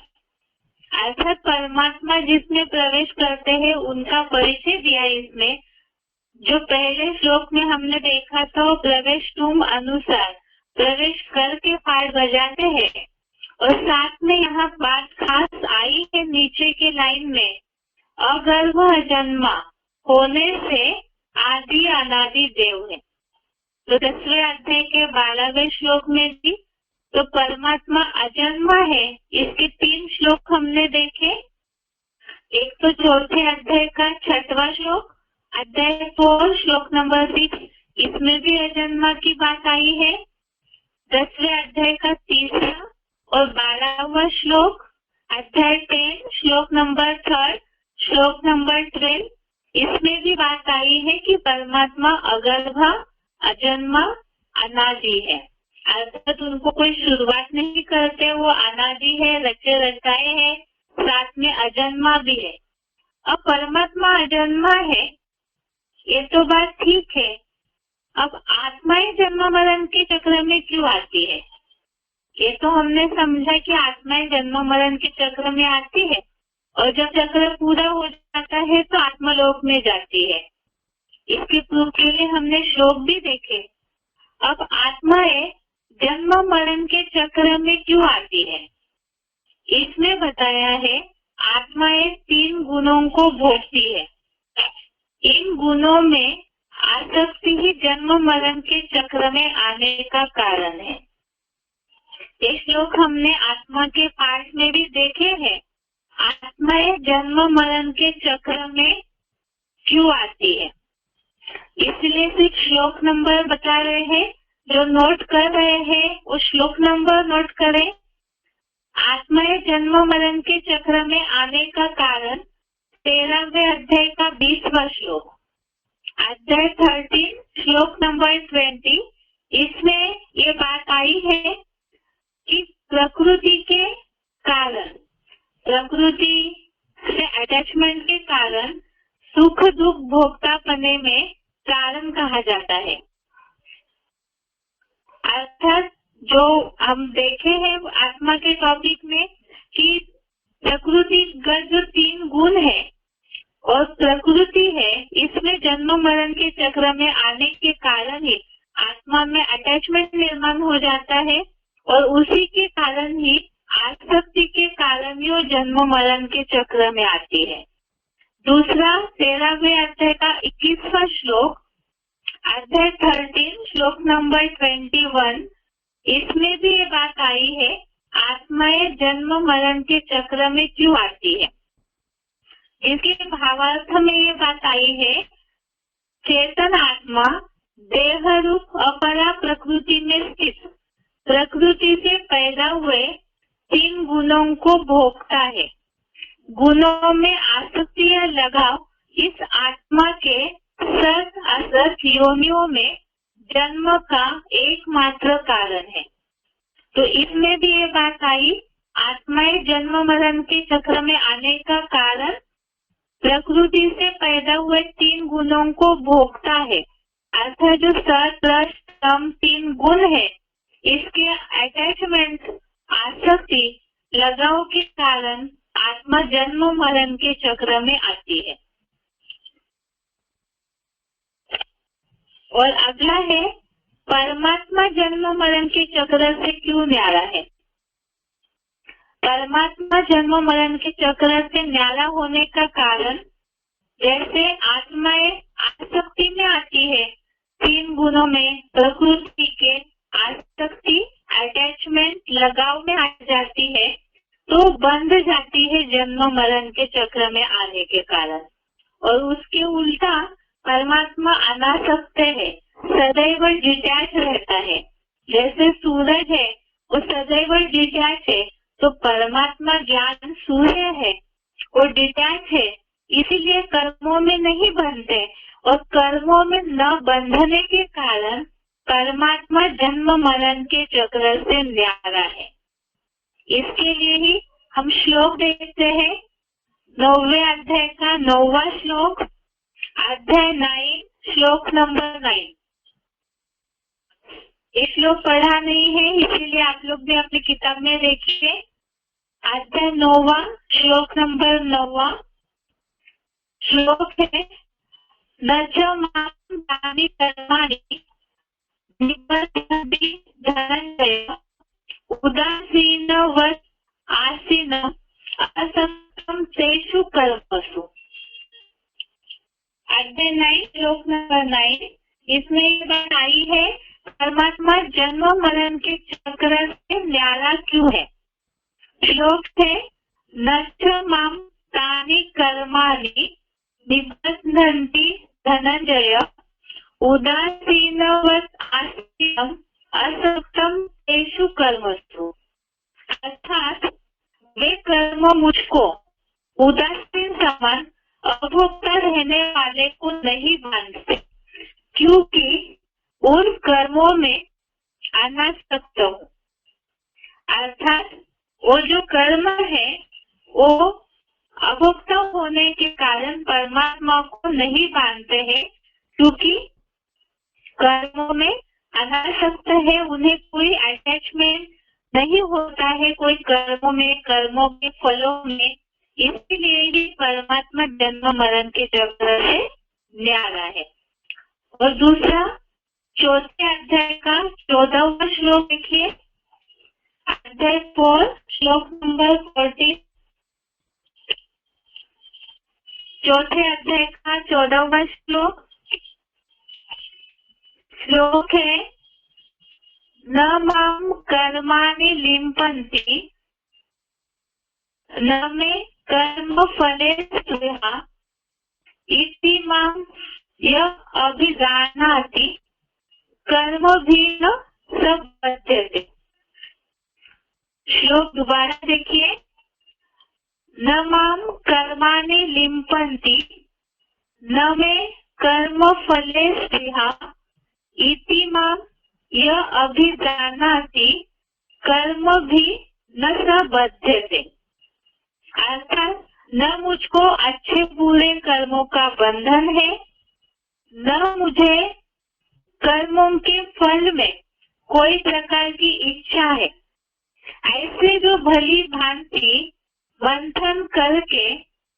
[SPEAKER 1] अर्थात परमात्मा जिसमें प्रवेश करते हैं उनका परिचय दिया इसमें। जो पहले श्लोक में हमने देखा था, वो प्रवेश तुम अनुसार प्रवेश करके पाठ बजाते हैं। और साथ में यहाँ बात खास आई है नीचे के लाइन में, अगर्भ अजन्मा होने से आदि अनादि देव है। तो 10वें अध्याय के 12वें श्लोक में भी तो परमात्मा अजन्मा है। इसके 3 श्लोक हमने देखे। एक तो चौथे अध्याय का 6वां श्लोक, अध्याय 4 श्लोक नंबर 6, इसमें भी अजन्मा की बात आई है। 10वें अध्याय का 3रा और 12वां श्लोक, अध्याय 10 श्लोक नंबर 3 श्लोक नंबर 12, इसमें भी बात आई है कि परमात्मा अगर्भा अजन्मा अनादि है। अर्थात उनको कोई शुरुआत नहीं करते, वो अनादि है, रचे रचाए है, साथ में अजन्मा भी है। अब परमात्मा अजन्मा है, ये तो बात ठीक है। अब आत्माएं जन्म मरण के चक्र में क्यों आती है? ये तो हमने समझा कि आत्माएं जन्म मरण के चक्र में आती है और जब चक्र पूरा हो जाता है तो आत्मलोक में जाती है। इसके प्रूफ के लिए हमने श्लोक भी देखे। अब आत्माएं जन्म मरण के चक्र में क्यों आती है? इसमें बताया है आत्माएं 3 गुणों को भोगती है। इन गुणों में आसक्ति ही जन्म मरण के चक्र में आने का कारण है। ये श्लोक हमने आत्मा के पाठ में भी देखे हैं। आत्माएं जन्म मरण के चक्र में क्यों आती है, इसलिए सिर्फ श्लोक नंबर बता रहे हैं। जो नोट कर रहे हैं वो श्लोक नंबर नोट करें। आत्माएं जन्म मरण के चक्र में आने का कारण 13वें अध्याय का 20वां श्लोक, अध्याय 13 श्लोक नंबर 20। इसमें ये बात आई है कि प्रकृति के कारण, प्रकृति से अटैचमेंट के कारण सुख दुख भोगता पने में कारण कहा जाता है। अर्थात जो हम देखे हैं आत्मा के टॉपिक में कि प्रकृतिगत जो 3 गुण है और प्रकृति है, इसमें जन्म मरण के चक्र में आने के कारण ही आत्मा में अटैचमेंट निर्माण हो जाता है और उसी के कारण ही आसक्ति के कारण ही वो जन्म मरण के चक्र में आती है। दूसरा 13वें अध्याय का 21वां श्लोक, अध्याय 13 श्लोक नंबर 21, इसमें भी ये बात आई है आत्माएं जन्म मरण के चक्र में क्यों आती है। इसके भावार्थ में ये बात आई है चेतन आत्मा देह रूप अपरा प्रकृति में स्थित प्रकृति से पैदा हुए 3 गुणों को भोगता है। गुणों में आसक्ति या लगाव इस आत्मा के सत असत योनियों में जन्म का एकमात्र कारण है। तो इसमें भी ये बात आई आत्माएं जन्म मरण के चक्र में आने का कारण प्रकृति से पैदा हुए 3 गुणों को भोगता है। अर्थात जो सत रज तम 3 गुण है, इसके अटैचमेंट आसक्ति लगाव के कारण आत्मा जन्म मरण के चक्र में आती है। और अगला है परमात्मा जन्म मरण के चक्र से क्यों न्यारा है। परमात्मा जन्म मरण के चक्र से न्यारा होने का कारण, जैसे आत्माएं आसक्ति में आती है 3 गुणों में, प्रकृति के आसक्ति अटैचमेंट लगाव में आ जाती है तो बंध जाती है जन्म मरण के चक्र में आने के कारण। और उसके उल्टा परमात्मा अनासक्त है, सदैव डिटैच रहता है। जैसे सूरज है वो सदैव डिटैच है, तो परमात्मा ज्ञान सूर्य है, वो डिटैच है, इसीलिए कर्मों में नहीं बंधते और कर्मों में न बंधने के कारण परमात्मा जन्म मरण के चक्र से न्यारा है। इसके लिए ही हम श्लोक देखते हैं 9वें अध्याय का 9वां श्लोक, अध्याय 9 श्लोक नंबर 9। ये श्लोक पढ़ा नहीं है इसीलिए आप लोग भी अपनी किताब में देखिए। अध्याय 9वां श्लोक नंबर 9वां श्लोक है न च मां तानि कर्माणि निबद्धन्ति धनंजय उदासीनवत् आसीन असक्तं तेषु कर्मसु। अध्याय 9 श्लोक नंबर 9, इसमें ये बात आई है परमात्मा जन्म मरण के चक्र से न्यारा क्यों है। श्लोक है न च मां तानि कर्माणि निबध्नन्ति धनंजय उदासीनवत् आसीनं असक्तं तेषु कर्मसु। अर्थात वे कर्म मुझको उदासीन समान अभोक्ता रहने वाले को नहीं बांधते, क्योंकि उन कर्मों में अनासक्त हूँ। अर्थात वो जो कर्म है वो अभोक्ता होने के कारण परमात्मा को नहीं बांधते हैं, क्योंकि कर्मों में अनासक्त है, उन्हें कोई अटैचमेंट नहीं होता है कोई कर्मों में, कर्मों के फलों में, इसीलिए ये परमात्मा जन्म मरण के चक्र से न्यारा है। और दूसरा, चौथे अध्याय का 14वां श्लोक देखिए, अध्याय 4 श्लोक नंबर 40। चौथे अध्याय का 14वां श्लोक है, न माम कर्माणि लिम्पन्ति न मे कर्म फले स्पृहा इति माम यः अभिजानाति कर्मभिः न बध्यते। श्लोक दोबारा देखिए, न माम कर्माणि लिम्पन्ति न मे कर्म फले स्पृहा इति माम यः अभिजानाति कर्मभिः न बध्यते। अर्थात न मुझको अच्छे बुरे कर्मों का बंधन है, न मुझे कर्मों के फल में कोई प्रकार की इच्छा है। ऐसे जो भली भांति बंधन करके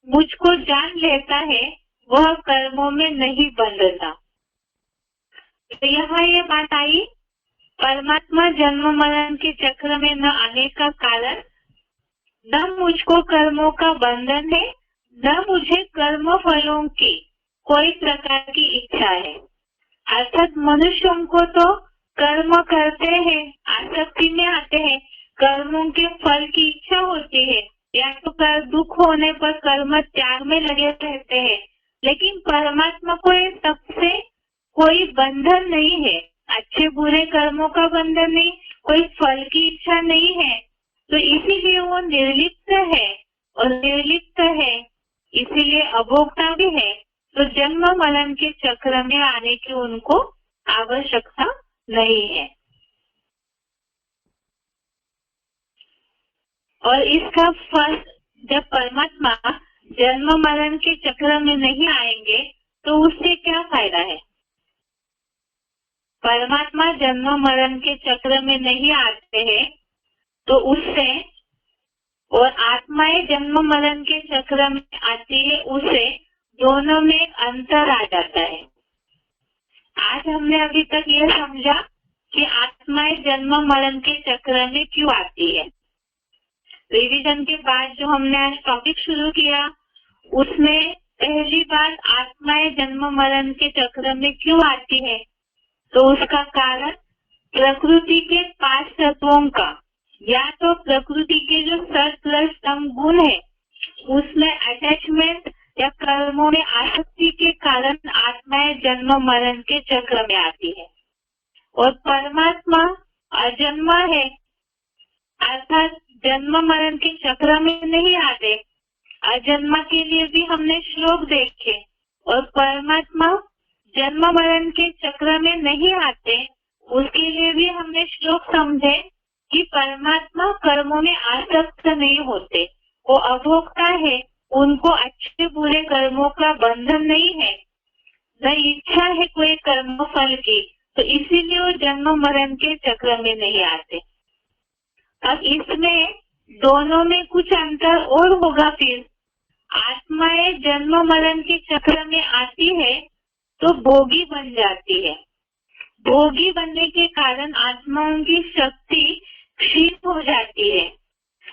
[SPEAKER 1] मुझको जान लेता है, वह कर्मों में नहीं बंधता। तो यहाँ ये बात आई, परमात्मा जन्म मरण के चक्र में न आने का कारण, न मुझको कर्मों का बंधन है, न मुझे कर्म फलों की कोई प्रकार की इच्छा है। अर्थात मनुष्यों को तो कर्म करते हैं, आसक्ति में आते हैं, कर्मों के फल की इच्छा होती है, या तो कर दुख होने पर कर्म त्याग में लगे रहते हैं। लेकिन परमात्मा को ये सबसे कोई बंधन नहीं है, अच्छे बुरे कर्मों का बंधन नहीं, कोई फल की इच्छा नहीं है। तो इसीलिए वो निर्लिप्त है, और निर्लिप्त है इसीलिए अभोक्ता भी है। तो जन्म मरण के चक्र में आने की उनको आवश्यकता नहीं है। और इसका फल, जब परमात्मा जन्म मरण के चक्र में नहीं आएंगे तो उससे क्या फायदा है? परमात्मा जन्म मरण के चक्र में नहीं आते हैं तो उससे, और आत्माएं जन्म मरण के चक्र में आती है उससे, दोनों में एक अंतर आ जाता है। आज हमने अभी तक ये समझा कि आत्माएं जन्म मरण के चक्र में क्यों आती है। रिवीजन के बाद जो हमने आज टॉपिक शुरू किया उसमें पहली बार आत्माएं जन्म मरण के चक्र में क्यों आती है, तो उसका कारण प्रकृति के 5 तत्वों का, या तो प्रकृति के जो सत रज तम गुण है उसमें अटैचमेंट या कर्मों में आसक्ति के कारण आत्माएं जन्म मरण के चक्र में आती है। और परमात्मा अजन्मा है, अर्थात जन्म मरण के चक्र में नहीं आते। अजन्मा के लिए भी हमने श्लोक देखे, और परमात्मा जन्म मरण के चक्र में नहीं आते उसके लिए भी हमने श्लोक समझे कि परमात्मा कर्मों में आसक्त नहीं होते, वो अभोक्ता है, उनको अच्छे बुरे कर्मों का बंधन नहीं है, न इच्छा है कोई कर्म फल की, तो इसीलिए वो जन्म मरण के चक्र में नहीं आते। अब इसमें दोनों में कुछ अंतर और होगा। फिर आत्माएं जन्म मरण के चक्र में आती है तो भोगी बन जाती है। भोगी बनने के कारण आत्माओं की शक्ति क्षीण हो जाती है,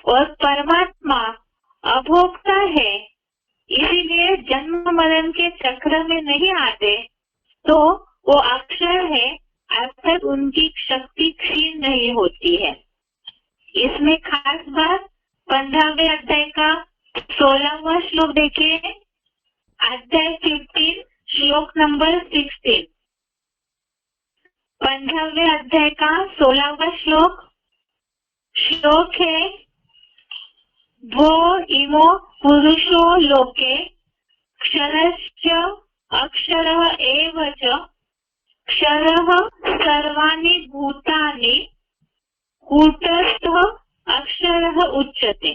[SPEAKER 1] और परमात्मा अभोक्ता है, इसीलिए जन्म मरण के चक्र में नहीं आते, तो वो अक्षर है, अर्थात उनकी शक्ति क्षीण नहीं होती है। इसमें खास बात 15वें अध्याय का 16वां श्लोक देखिए, अध्याय 15 श्लोक नंबर 16। 15वें अध्याय का 16वां श्लोक है, भो इमो पुरुषो लोके क्षरश्च अक्षरः एव च क्षरः सर्वाणि भूतानि कूटस्थः अक्षरः उच्यते।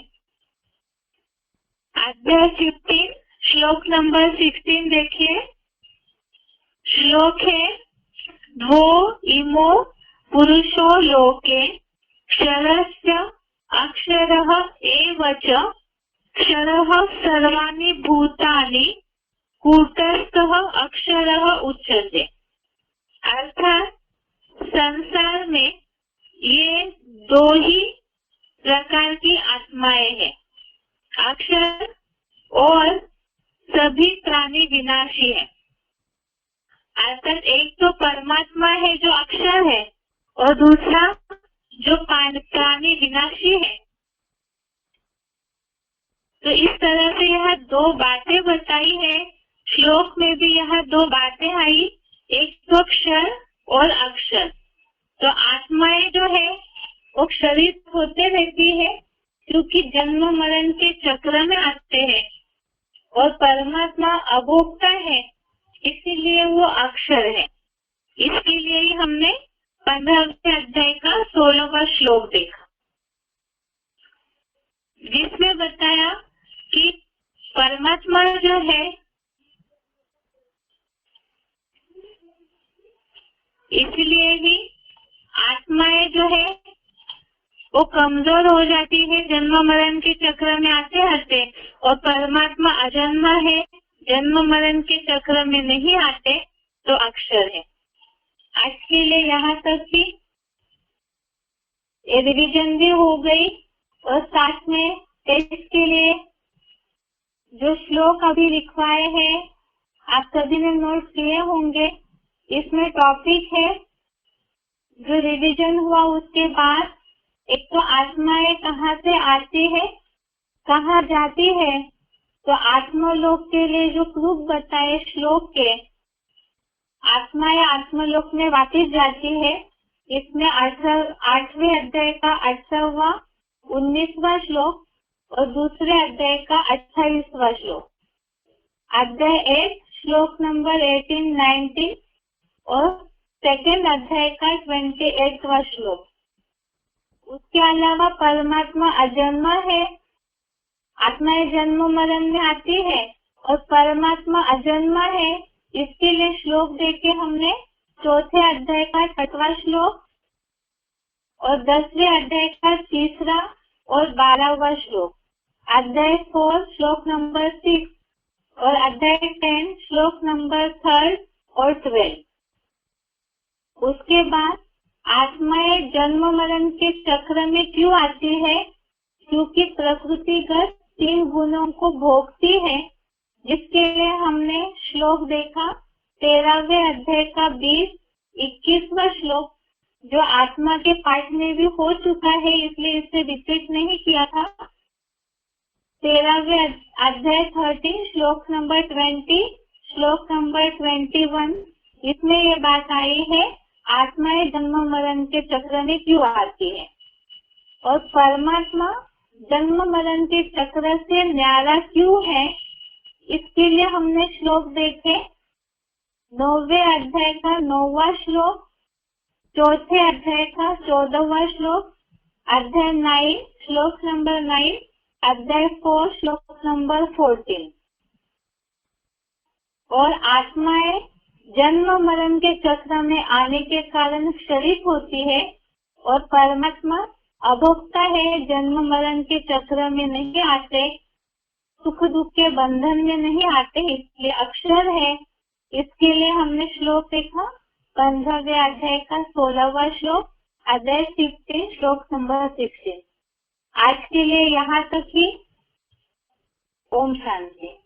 [SPEAKER 1] अध्याय 15 श्लोक नंबर 16 देखिए, श्लोक है, भो इमो पुरुषो लोके क्षरस्य अक्षरः एव च क्षरः सर्वाणि भूतानि कूटस्थः अक्षरः उच्यते। अर्थात संसार में ये दो ही प्रकार की आत्माएं हैं, अक्षर और सभी प्राणी विनाशी है। अर्थात एक तो परमात्मा है जो अक्षर है और दूसरा जो प्राणी विनाशी है। तो इस तरह से यह दो बातें बताई है। श्लोक में भी यह दो बातें आई, एक तो क्षर और अक्षर। तो आत्माएं जो है वो क्षरित होते रहती है क्योंकि जन्म मरण के चक्र में आते हैं, और परमात्मा अभोक्ता है इसीलिए वो अक्षर है। इसके लिए ही हमने 15वें अध्याय का 16वां श्लोक देखा, जिसमें बताया कि परमात्मा जो है इसलिए ही आत्माएं जो है वो कमजोर हो जाती है जन्म मरण के चक्र में आते आते, और परमात्मा अजन्मा है, जन्म मरण के चक्र में नहीं आते, तो अक्षर है। आज के लिए यहाँ तक ही रिविजन भी हो गई, और साथ में टेस्ट के लिए जो श्लोक अभी लिखवाए हैं आप सभी ने नोट किए होंगे। इसमें टॉपिक है जो रिविजन हुआ उसके बाद, एक तो आत्माएं कहाँ से आती है कहाँ जाती है। तो आत्मलोक के लिए जो प्रूफ बताए श्लोक के, आत्माएं आत्मलोक में वापस जाती है। इसमें 8वें अध्याय का 18वां 19वां श्लोक और दूसरे अध्याय का 28वां श्लोक, अध्याय 1 श्लोक नंबर 18-19 और सेकेंड अध्याय का 28वां श्लोक। उसके अलावा परमात्मा अजन्मा है, आत्माएं जन्म मरण में आती है, और परमात्मा अजन्मा है इसके लिए श्लोक देखे हमने 4थे अध्याय का 6वां श्लोक और 10वें अध्याय का 3रा और 12वां श्लोक, अध्याय 4 श्लोक नंबर 6 और अध्याय 10 श्लोक नंबर 3 और 12। उसके बाद आत्माएं जन्म मरण के चक्र में क्यों आती है? क्योंकि प्रकृतिगत 3 गुणों को भोगती है, जिसके लिए हमने श्लोक देखा 13वें अध्याय का 20-21वां श्लोक, जो आत्मा के पाठ में भी हो चुका है इसलिए इसे रिपीट नहीं किया था। 13वें अध्याय 13 श्लोक नंबर 20 श्लोक नंबर 21, इसमें ये बात आई है आत्माएं जन्म मरण के चक्र में क्यों आती है, और परमात्मा जन्म मरण के चक्र से न्यारा क्यों है। इसके लिए हमने श्लोक देखे 9वें अध्याय का 9वां श्लोक, 4थे अध्याय का 14वां श्लोक, अध्याय 9 श्लोक नंबर 9, अध्याय 4 श्लोक नंबर 14। और आत्माएं जन्म मरण के चक्र में आने के कारण क्षरित होती है, और परमात्मा अभोक्ता है, जन्म मरण के चक्र में नहीं आते, सुख दुख के बंधन में नहीं आते, इसलिए अक्षर है। इसके लिए हमने श्लोक देखा 15वें अध्याय का 16वां श्लोक, अध्याय 16 श्लोक नंबर 16। आज के लिए यहाँ तक ही। ओम शांति।